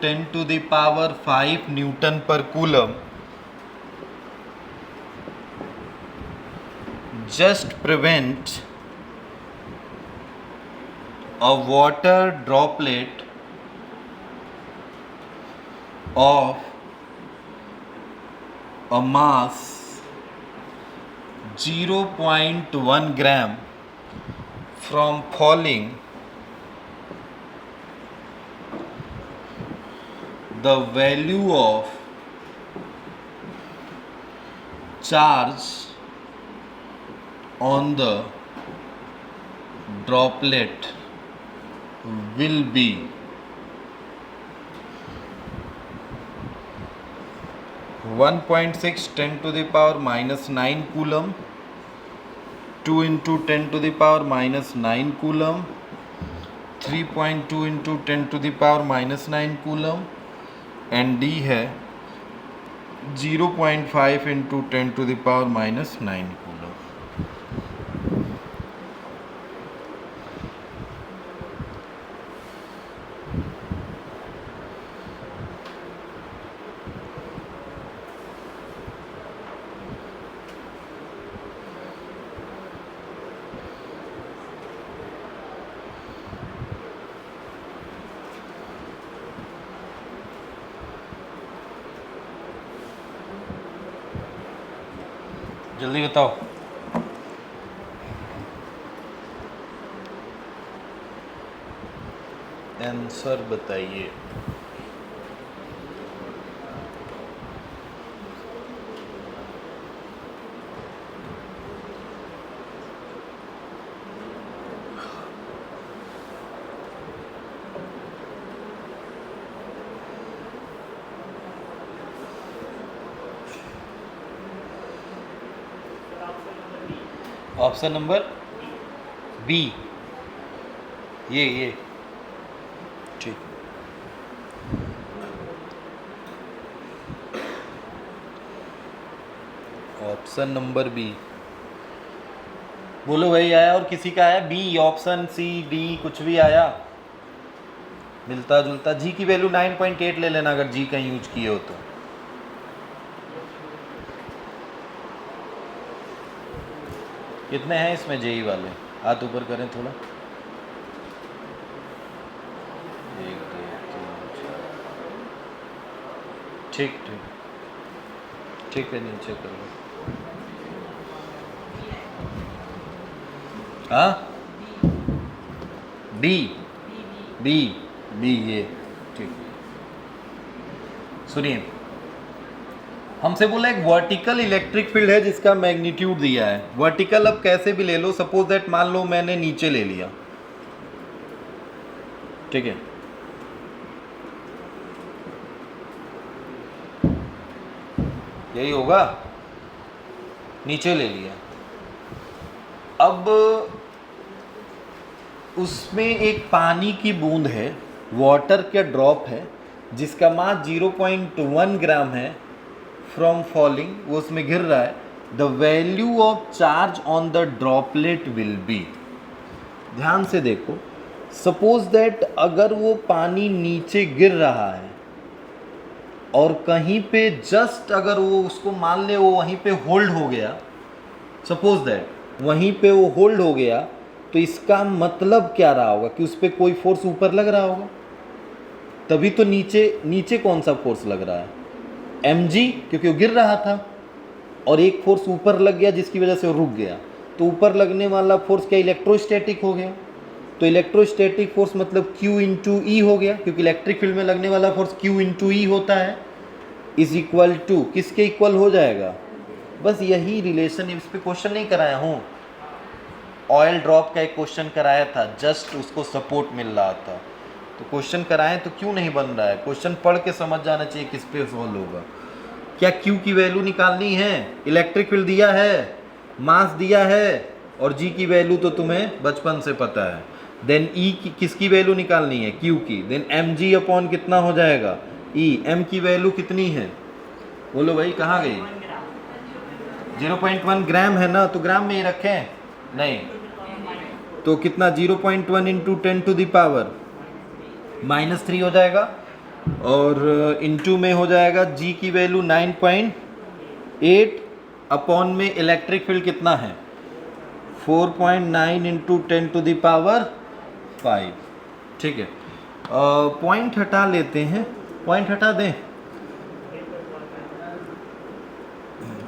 10⁵ Newton per coulomb just prevent a water droplet of a mass 0.1 gram from falling. The value of charge on the droplet will be 1.6 10⁻⁹ coulomb, 2 × 10⁻⁹ coulomb, 3.2 × 10⁻⁹ coulomb, and D है 0.5 × 10⁻⁹ coulomb। जल्दी बताओ। Answer बताइए। Option number B, ये ठीक। Option number B, बोलो भाई आया और किसी का आया? बी, ऑप्शन सी डी कुछ भी आया मिलता जुलता? जी की वैल्यू 9.8 ले लेना अगर जी कहीं यूज किए हो तो। कितने हैं इसमें जेई वाले? हाथ ऊपर करें थोड़ा। 1 2 3 4। ठीक ठीक ठीक है, नीचे कर लो। हाँ, डी डी डी, ये ठीक। सुनिए, हमसे बोला एक वर्टिकल इलेक्ट्रिक फील्ड है जिसका मैग्नीट्यूड दिया है। वर्टिकल अब कैसे भी ले लो, सपोज दैट मान लो मैंने नीचे ले लिया, ठीक है, यही होगा, नीचे ले लिया। अब उसमें एक पानी की बूंद है, वाटर का ड्रॉप है जिसका मास 0.1 ग्राम है फ्रॉम फॉलिंग, वो उसमें गिर रहा है। The value of charge on the droplet will be. ध्यान से देखो, सपोज दैट अगर वो पानी नीचे गिर रहा है और कहीं पे जस्ट अगर वो उसको मान ले वो वहीं पे होल्ड हो गया, सपोज दैट वहीं पे वो होल्ड हो गया, तो इसका मतलब क्या रहा होगा कि उस पर कोई फोर्स ऊपर लग रहा होगा, तभी तो नीचे कौन सा फोर्स लग रहा है? mg, क्योंकि वो गिर रहा था और एक फोर्स ऊपर लग गया जिसकी वजह से वो रुक गया। तो ऊपर लगने वाला फोर्स क्या इलेक्ट्रोस्टैटिक हो गया? तो इलेक्ट्रोस्टैटिक फोर्स मतलब Q इंटू ई हो गया, क्योंकि इलेक्ट्रिक फील्ड में लगने वाला फोर्स Q इंटू ई होता है, इज इक्वल टू किसके इक्वल हो जाएगा? बस यही रिलेशन, इस पर क्वेश्चन नहीं कराया हूँ। ऑयल ड्रॉप का एक क्वेश्चन कराया था, जस्ट उसको सपोर्ट मिल रहा था, तो क्वेश्चन कराएं तो क्यों नहीं बन रहा है? क्वेश्चन पढ़ के समझ जाना चाहिए किस पे सॉल्व होगा। क्या Q की वैल्यू निकालनी है? इलेक्ट्रिक फील्ड दिया है, मास दिया है, और G की वैल्यू तो तुम्हें बचपन से पता है। देन E की किसकी वैल्यू निकालनी है? Q की। देन mg अपॉन कितना हो जाएगा? E। M की वैल्यू कितनी है? बोलो भाई, कहाँ गई? 0.1 ग्राम है ना, तो ग्राम में ही रखें? नहीं, तो कितना 0.1 इंटू 10 टू द पावर -3 हो जाएगा, और इंटू में हो जाएगा G की वैल्यू 9.8 अपॉन में इलेक्ट्रिक फील्ड कितना है? 4.9 इंटू 10 टू द पावर 5। ठीक है, पॉइंट हटा लेते हैं, पॉइंट हटा दें।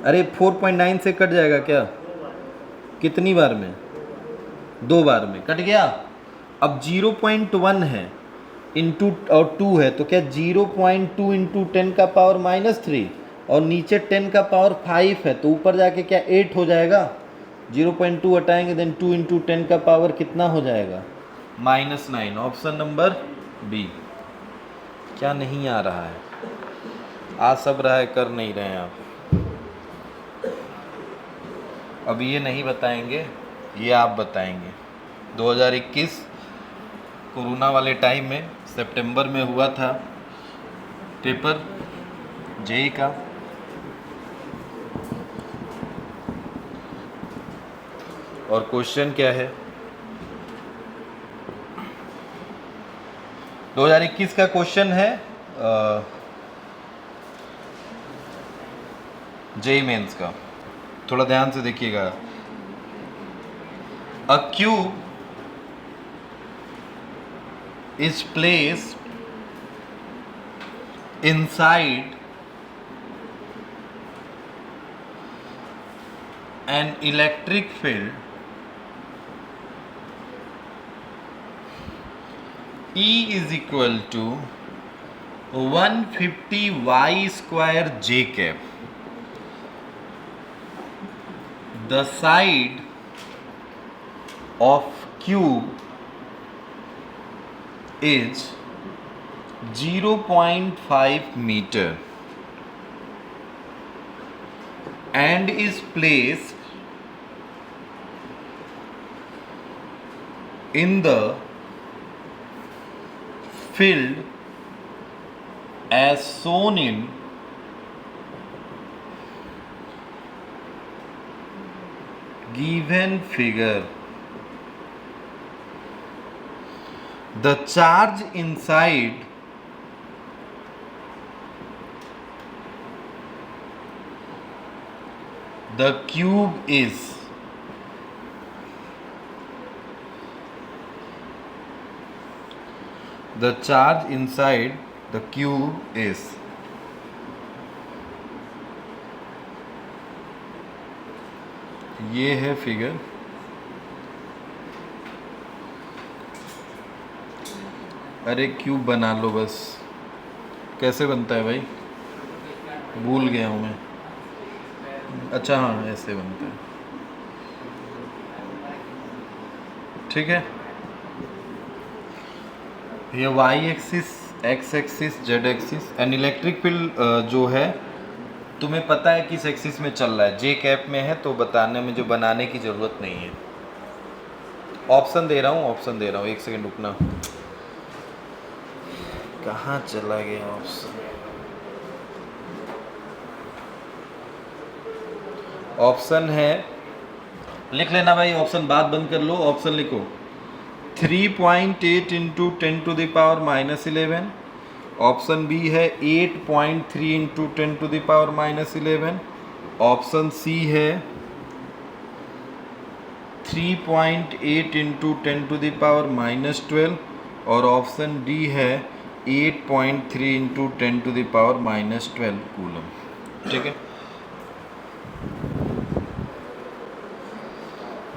अरे 4.9 से कट जाएगा क्या? कितनी बार में? 2 बार में कट गया। अब 0.1 है इंटू और 2 है, तो क्या 0.2 इंटू 10 का पावर -3 और नीचे 10 का पावर 5 है, तो ऊपर जाके क्या 8 हो जाएगा? 0.2 हटाएंगे, देन 2 इंटू 10 का पावर कितना हो जाएगा? -9। Option number B. क्या नहीं आ रहा है? आ सब रहा है, कर नहीं रहे हैं आप। अब ये नहीं बताएंगे, ये आप बताएंगे। 2021 कोरोना वाले टाइम में सितंबर में हुआ था पेपर जेई का, और क्वेश्चन क्या है? 2021 का क्वेश्चन है जेई मेंस का, थोड़ा ध्यान से देखिएगा। अ cube is placed inside an electric field E is equal to 150 y square j cap. The side of cube is 0.5 meter and is placed in the field as shown in given figure. The charge inside the cube is the charge inside the cube is ये है figure. अरे cube बना लो बस। कैसे बनता है भाई, भूल गया हूँ मैं। अच्छा हाँ, ऐसे बनता है, ठीक है। ये Y axis, X axis, Z axis. And electric field जो है तुम्हें पता है किस एक्सिस में चल रहा है, जे कैप में है, तो बताने में जो बनाने की ज़रूरत नहीं है। ऑप्शन दे रहा हूँ, एक सेकंड रुकना। कहाँ चला गया ऑप्शन? ऑप्शन है, लिख लेना भाई, ऑप्शन बाद बंद कर लो। ऑप्शन लिखो 3.8 इंटू 10⁻⁻11। ऑप्शन बी है 8.3 इंटू 10⁻⁻11। ऑप्शन सी है 3.8 इंटू 10⁻⁻12। और ऑप्शन डी है 8.3 इंटू 10⁻⁻12 कूलम, ठीक है।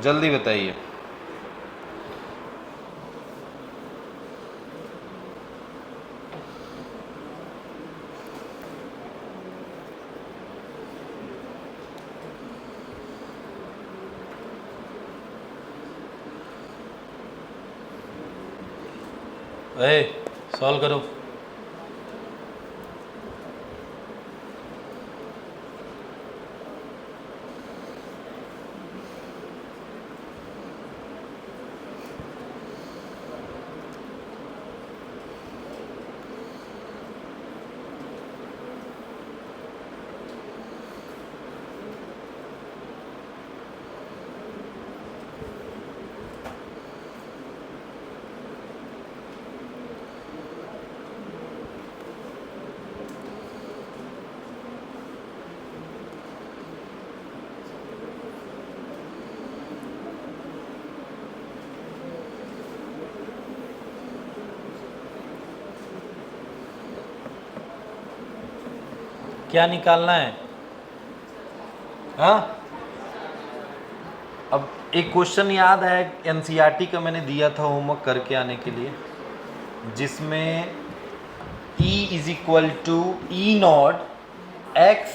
जल्दी बताइए। सॉल्व करो। क्या निकालना है? हाँ, अब एक क्वेश्चन याद है एनसीईआरटी का, मैंने दिया था होमवर्क करके आने के लिए, जिसमें E is equal to E naught X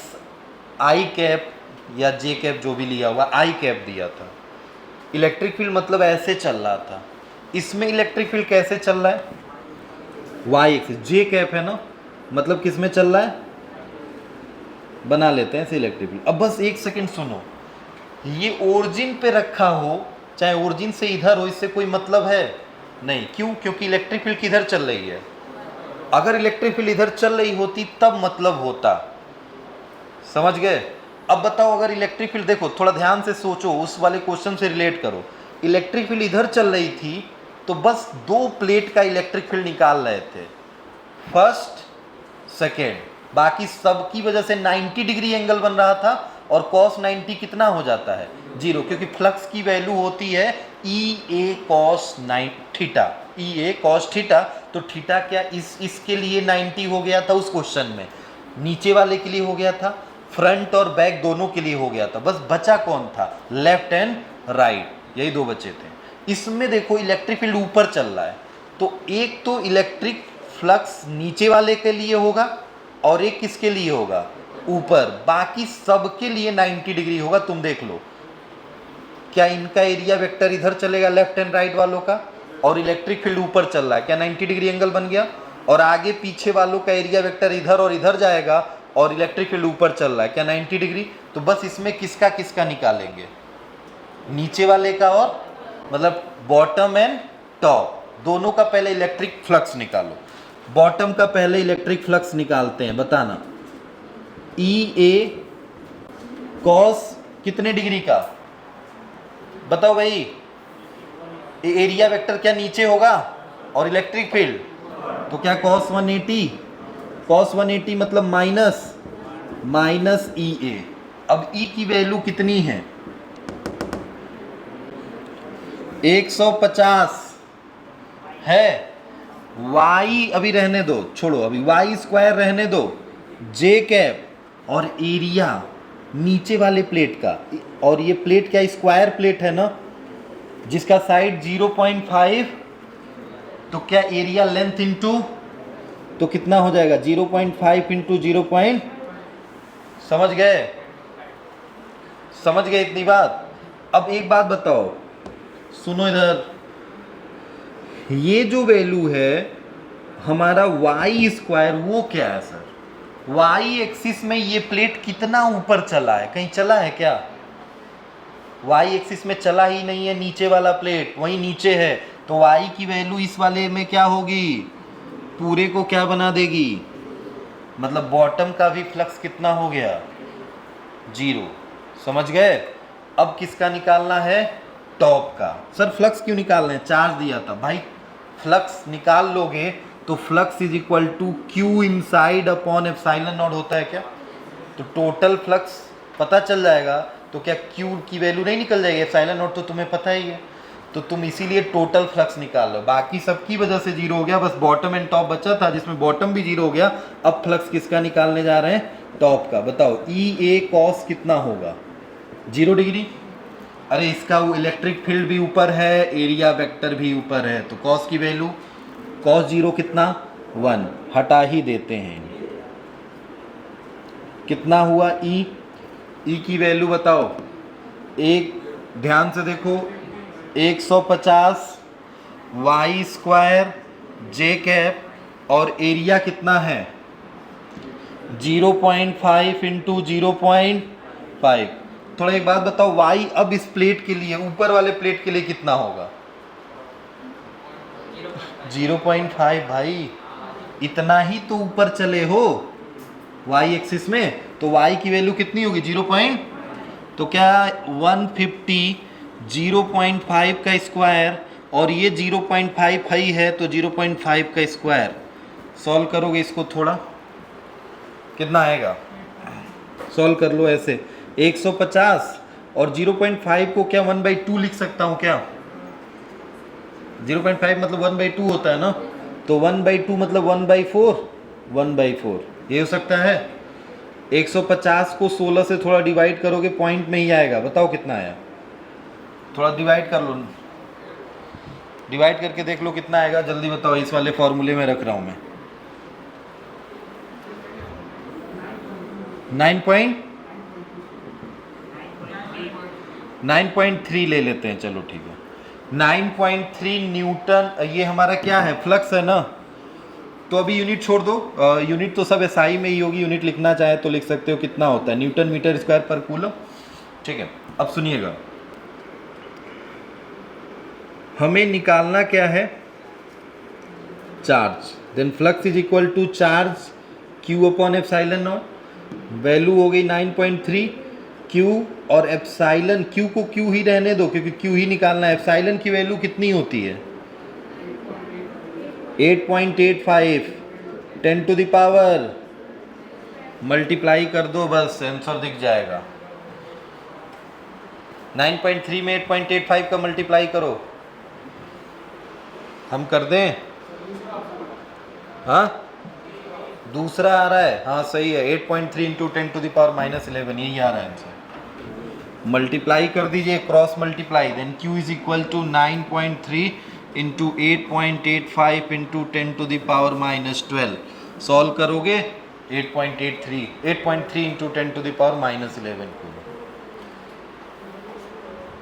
I cap या जे कैप जो भी लिया हुआ, आई कैप दिया था। इलेक्ट्रिक फील्ड मतलब ऐसे चल रहा था। इसमें इलेक्ट्रिक फील्ड कैसे चल रहा है? वाई एक्सिस, जे कैप है ना, मतलब किस में चल रहा है? बना लेते हैं इसे इलेक्ट्रिक फील्ड। अब बस एक सेकंड सुनो, ये ओरिजिन पे रखा हो चाहे ओरिजिन से इधर हो, इससे कोई मतलब है नहीं। क्यों? क्योंकि इलेक्ट्रिक फील्ड किधर चल रही है। अगर इलेक्ट्रिक फील्ड इधर चल रही होती तब मतलब होता, समझ गए? अब बताओ, अगर इलेक्ट्रिक फील्ड, देखो थोड़ा ध्यान से सोचो, उस वाले क्वेश्चन से रिलेट करो। इलेक्ट्रिक फील्ड इधर चल रही थी तो बस दो प्लेट का इलेक्ट्रिक फील्ड निकाल रहे थे, फर्स्ट सेकेंड, बाकी सब की वजह से 90 डिग्री एंगल बन रहा था। और cos 90 कितना हो जाता है? 0, क्योंकि फ्लक्स की वैल्यू होती है E A cos theta, E A cos theta. तो थीटा क्या इसके लिए 90 हो गया था उस क्वेश्चन में, नीचे वाले के लिए हो गया था। फ्रंट और बैक दोनों के लिए हो गया था, बस बचा कौन था, लेफ्ट एंड राइट, यही दो बचे थे। इसमें देखो इलेक्ट्रिक फील्ड ऊपर चल रहा है, तो एक तो इलेक्ट्रिक फ्लक्स नीचे वाले के लिए होगा और एक किसके लिए होगा, ऊपर, बाकी सबके लिए 90 डिग्री होगा। तुम देख लो, क्या इनका एरिया वेक्टर इधर चलेगा लेफ्ट एंड राइट वालों का, और इलेक्ट्रिक फील्ड ऊपर चल रहा है, क्या 90 डिग्री एंगल बन गया, और आगे पीछे वालों का एरिया वेक्टर इधर और इधर जाएगा और इलेक्ट्रिक फील्ड ऊपर चल रहा है, क्या 90 डिग्री। तो बस इसमें किसका किसका निकालेंगे, नीचे वाले का और मतलब बॉटम एंड टॉप दोनों का पहले इलेक्ट्रिक फ्लक्स निकालो। बॉटम का पहले इलेक्ट्रिक फ्लक्स निकालते हैं, बताना ई ए कॉस कितने डिग्री का, बताओ भाई। एरिया वेक्टर क्या नीचे होगा और इलेक्ट्रिक फील्ड, तो क्या cos 180, cos 180 मतलब माइनस ई ए। अब ई की वैल्यू कितनी है, 150 है। y अभी रहने दो, छोड़ो अभी, y स्क्वायर रहने दो, जे कैप और एरिया नीचे वाले प्लेट का, और ये प्लेट क्या स्क्वायर प्लेट है ना, जिसका साइड 0.5, तो क्या एरिया लेंथ इंटू, तो कितना हो जाएगा 0.5 इंटू 0. समझ गए, समझ गए इतनी बात। अब एक बात बताओ, सुनो इधर, ये जो वैल्यू है हमारा y स्क्वायर, वो क्या है सर, y एक्सिस में ये प्लेट कितना ऊपर चला है, कहीं चला है क्या, y एक्सिस में चला ही नहीं है, नीचे वाला प्लेट वही नीचे है, तो y की वैल्यू इस वाले में क्या होगी, पूरे को क्या बना देगी, मतलब बॉटम का भी फ्लक्स कितना हो गया, 0। समझ गए। अब किसका निकालना है, टॉप का। सर फ्लक्स क्यों निकालना है, चार्ज दिया था भाई, फ्लक्स निकाल लोगे तो flux is equal to Q inside upon epsilon naught होता है क्या, तो टोटल फ्लक्स पता चल जाएगा, तो क्या क्यू की वैल्यू नहीं निकल जाएगी, एप्सिलॉन नॉट तो तुम्हें पता ही है, तो तुम इसीलिए टोटल फ्लक्स निकाल लो, बाकी सबकी वजह से 0 हो गया, बस बॉटम एंड टॉप बचा था जिसमें बॉटम भी 0 हो गया। अब फ्लक्स किसका निकालने जा रहे हैं, टॉप का। बताओ ई ए कॉस कितना होगा, 0 डिग्री। अरे इसका वो इलेक्ट्रिक फील्ड भी ऊपर है, एरिया वेक्टर भी ऊपर है, तो कॉस की वैल्यू, कॉस 0 कितना 1, हटा ही देते हैं, कितना हुआ ई, ई की वैल्यू बताओ, एक ध्यान से देखो, 150 वाई स्क्वायर जे कैप और एरिया कितना है 0.5 इंटू 0.5। थोड़ा एक बात बताओ, y अब इस प्लेट के लिए, ऊपर वाले प्लेट के लिए कितना होगा, 0.5 भाई, इतना ही तो ऊपर चले हो y एक्सिस में, तो y की वैल्यू कितनी होगी 0. तो क्या 150 0.5 का स्क्वायर और ये 0.5 ही है, तो 0.5 का स्क्वायर, सॉल्व करोगे इसको थोड़ा, कितना आएगा, सॉल्व कर लो ऐसे, 150 और 0.5 को क्या 1/2 लिख सकता हूँ क्या, 0.5 मतलब 1/2 होता है ना, तो 1/2 मतलब 1/4 ये हो सकता है। 150 को 16 से थोड़ा डिवाइड करोगे पॉइंट में ही आएगा, बताओ कितना आया, थोड़ा डिवाइड कर लो, डिवाइड करके देख लो कितना आएगा, जल्दी बताओ, इस वाले फॉर्मूले में रख रहा हूँ मैं, 9.3 ले लेते हैं, चलो ठीक है, 9.3 न्यूटन, ये हमारा क्या है, फ्लक्स है ना, तो अभी यूनिट छोड़ दो, यूनिट तो सब एसआई में ही होगी, यूनिट लिखना चाहे तो लिख सकते हो, कितना होता है न्यूटन मीटर स्क्वायर पर कूलम, ठीक है। अब सुनिएगा, हमें निकालना क्या है, charge, then flux is equal to charge Q upon epsilon naught, value हो गई 9.3 क्यू, और एप्सिलॉन, क्यू को क्यू ही रहने दो क्योंकि क्यू ही निकालना है, एप्सिलॉन की वैल्यू कितनी होती है 8.85, 10 टू द पावर, मल्टीप्लाई कर दो बस आंसर दिख जाएगा, 9.3 में 8.85 का मल्टीप्लाई करो, हम कर दें, हाँ दूसरा आ रहा है, हाँ सही है, 8.3 इंटू 10⁻⁻11, यही आ रहा है आंसर। मल्टीप्लाई कर दीजिए, cross multiply, then q is equal to 9.3 into 8.85 into 10⁻⁻12। Solve करोगे 8.3 इंटू 10⁻⁻11 को।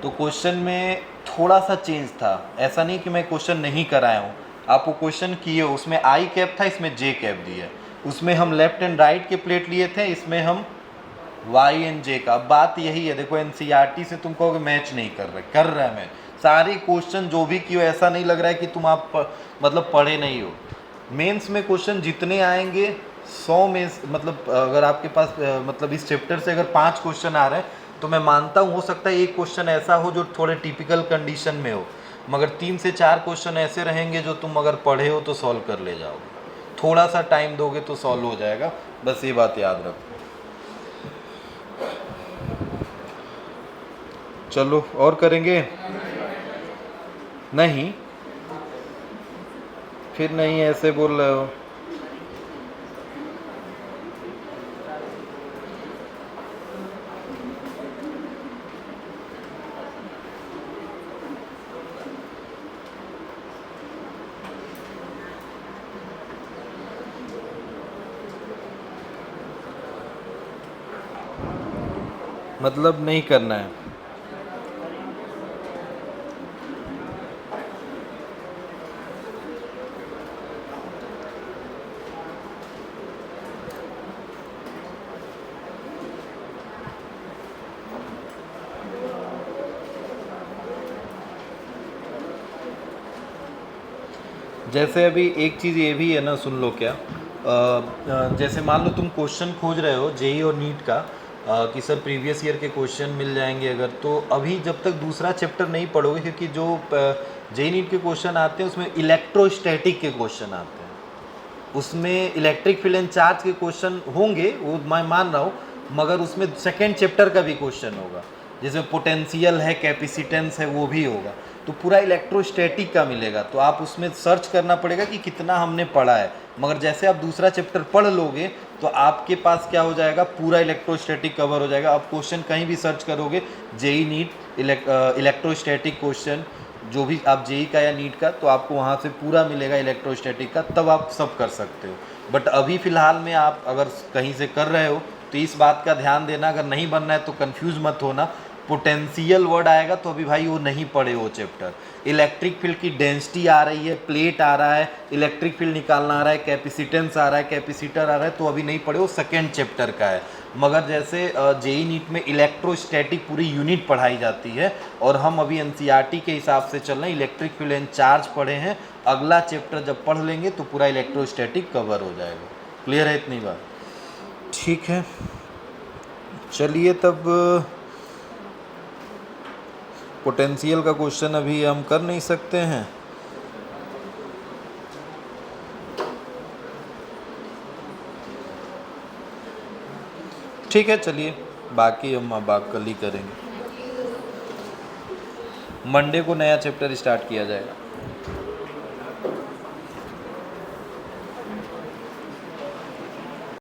तो क्वेश्चन में थोड़ा सा चेंज था, ऐसा नहीं कि मैं क्वेश्चन नहीं कराया हूँ, आप वो क्वेश्चन किए हो, उसमें आई कैप था, इसमें जे कैप दिया है, उसमें हम लेफ्ट एंड राइट के प्लेट लिए थे, इसमें हम वाई एंड जे का। अब बात यही है, देखो एनसीईआरटी से तुम कहोगे मैच नहीं कर रहा है मैच, सारे क्वेश्चन जो भी किए, ऐसा नहीं लग रहा है कि तुम आप मतलब पढ़े नहीं हो। मेंस में क्वेश्चन जितने आएंगे 100 में मतलब अगर आपके पास मतलब इस चैप्टर से अगर 5 क्वेश्चन आ रहे हैं तो मैं मानता हूँ हो सकता है एक क्वेश्चन ऐसा हो जो थोड़े टिपिकल कंडीशन में हो, मगर 3 से 4 क्वेश्चन ऐसे रहेंगे जो तुम अगर पढ़े हो तो सॉल्व कर ले जाओगे, थोड़ा सा टाइम दोगे तो सॉल्व हो जाएगा, बस ये बात याद रखो। चलो और करेंगे? नहीं, फिर नहीं ऐसे बोल रहे हो। मतलब नहीं करना है। जैसे अभी एक चीज़ ये भी है ना, सुन लो क्या, जैसे मान लो तुम क्वेश्चन खोज रहे हो जेई और नीट का, कि सर प्रीवियस ईयर के क्वेश्चन मिल जाएंगे अगर, तो अभी जब तक दूसरा चैप्टर नहीं पढ़ोगे, क्योंकि जो जेई नीट के क्वेश्चन आते हैं उसमें इलेक्ट्रोस्टैटिक के क्वेश्चन आते हैं, उसमें इलेक्ट्रिक फील्ड एंड चार्ज के क्वेश्चन होंगे, वो मैं मान रहा हूँ, मगर उसमें सेकेंड चैप्टर का भी क्वेश्चन होगा, जिसमें पोटेंशियल है, कैपेसिटेंस है, वो भी होगा, तो पूरा इलेक्ट्रोस्टैटिक का मिलेगा, तो आप उसमें सर्च करना पड़ेगा कि कितना हमने पढ़ा है, मगर जैसे आप दूसरा चैप्टर पढ़ लोगे तो आपके पास क्या हो जाएगा, पूरा इलेक्ट्रोस्टैटिक कवर हो जाएगा। आप क्वेश्चन कहीं भी सर्च करोगे जेई नीट इलेक्ट्रोस्टैटिक क्वेश्चन, जो भी आप जेई का या नीट का, तो आपको वहाँ से पूरा मिलेगा इलेक्ट्रोस्टैटिक का, तब आप सब कर सकते हो। बट अभी फ़िलहाल में आप अगर कहीं से कर रहे हो तो इस बात का ध्यान देना, अगर नहीं बनना है तो कंफ्यूज मत होना, पोटेंशियल वर्ड आएगा तो अभी भाई वो नहीं पढ़े वो चैप्टर, इलेक्ट्रिक फील्ड की डेंसिटी आ रही है, प्लेट आ रहा है, इलेक्ट्रिक फील्ड निकालना आ रहा है, कैपेसिटेंस आ रहा है, कैपेसिटर आ रहा है, तो अभी नहीं पढ़े, वो सेकेंड चैप्टर का है। मगर जैसे जेई नीट में इलेक्ट्रोस्टैटिक पूरी यूनिट पढ़ाई जाती है, और हम अभी एनसीईआरटी के हिसाब से चल रहे हैं, इलेक्ट्रिक फील्ड एंड चार्ज पढ़े हैं, अगला चैप्टर जब पढ़ लेंगे तो पूरा इलेक्ट्रोस्टैटिक कवर हो जाएगा। क्लियर है इतनी बात? ठीक है, चलिए तब पोटेंशियल का क्वेश्चन अभी हम कर नहीं सकते हैं, ठीक है, चलिए बाकी हम अब कल ही करेंगे, मंडे को नया चैप्टर स्टार्ट किया जाएगा।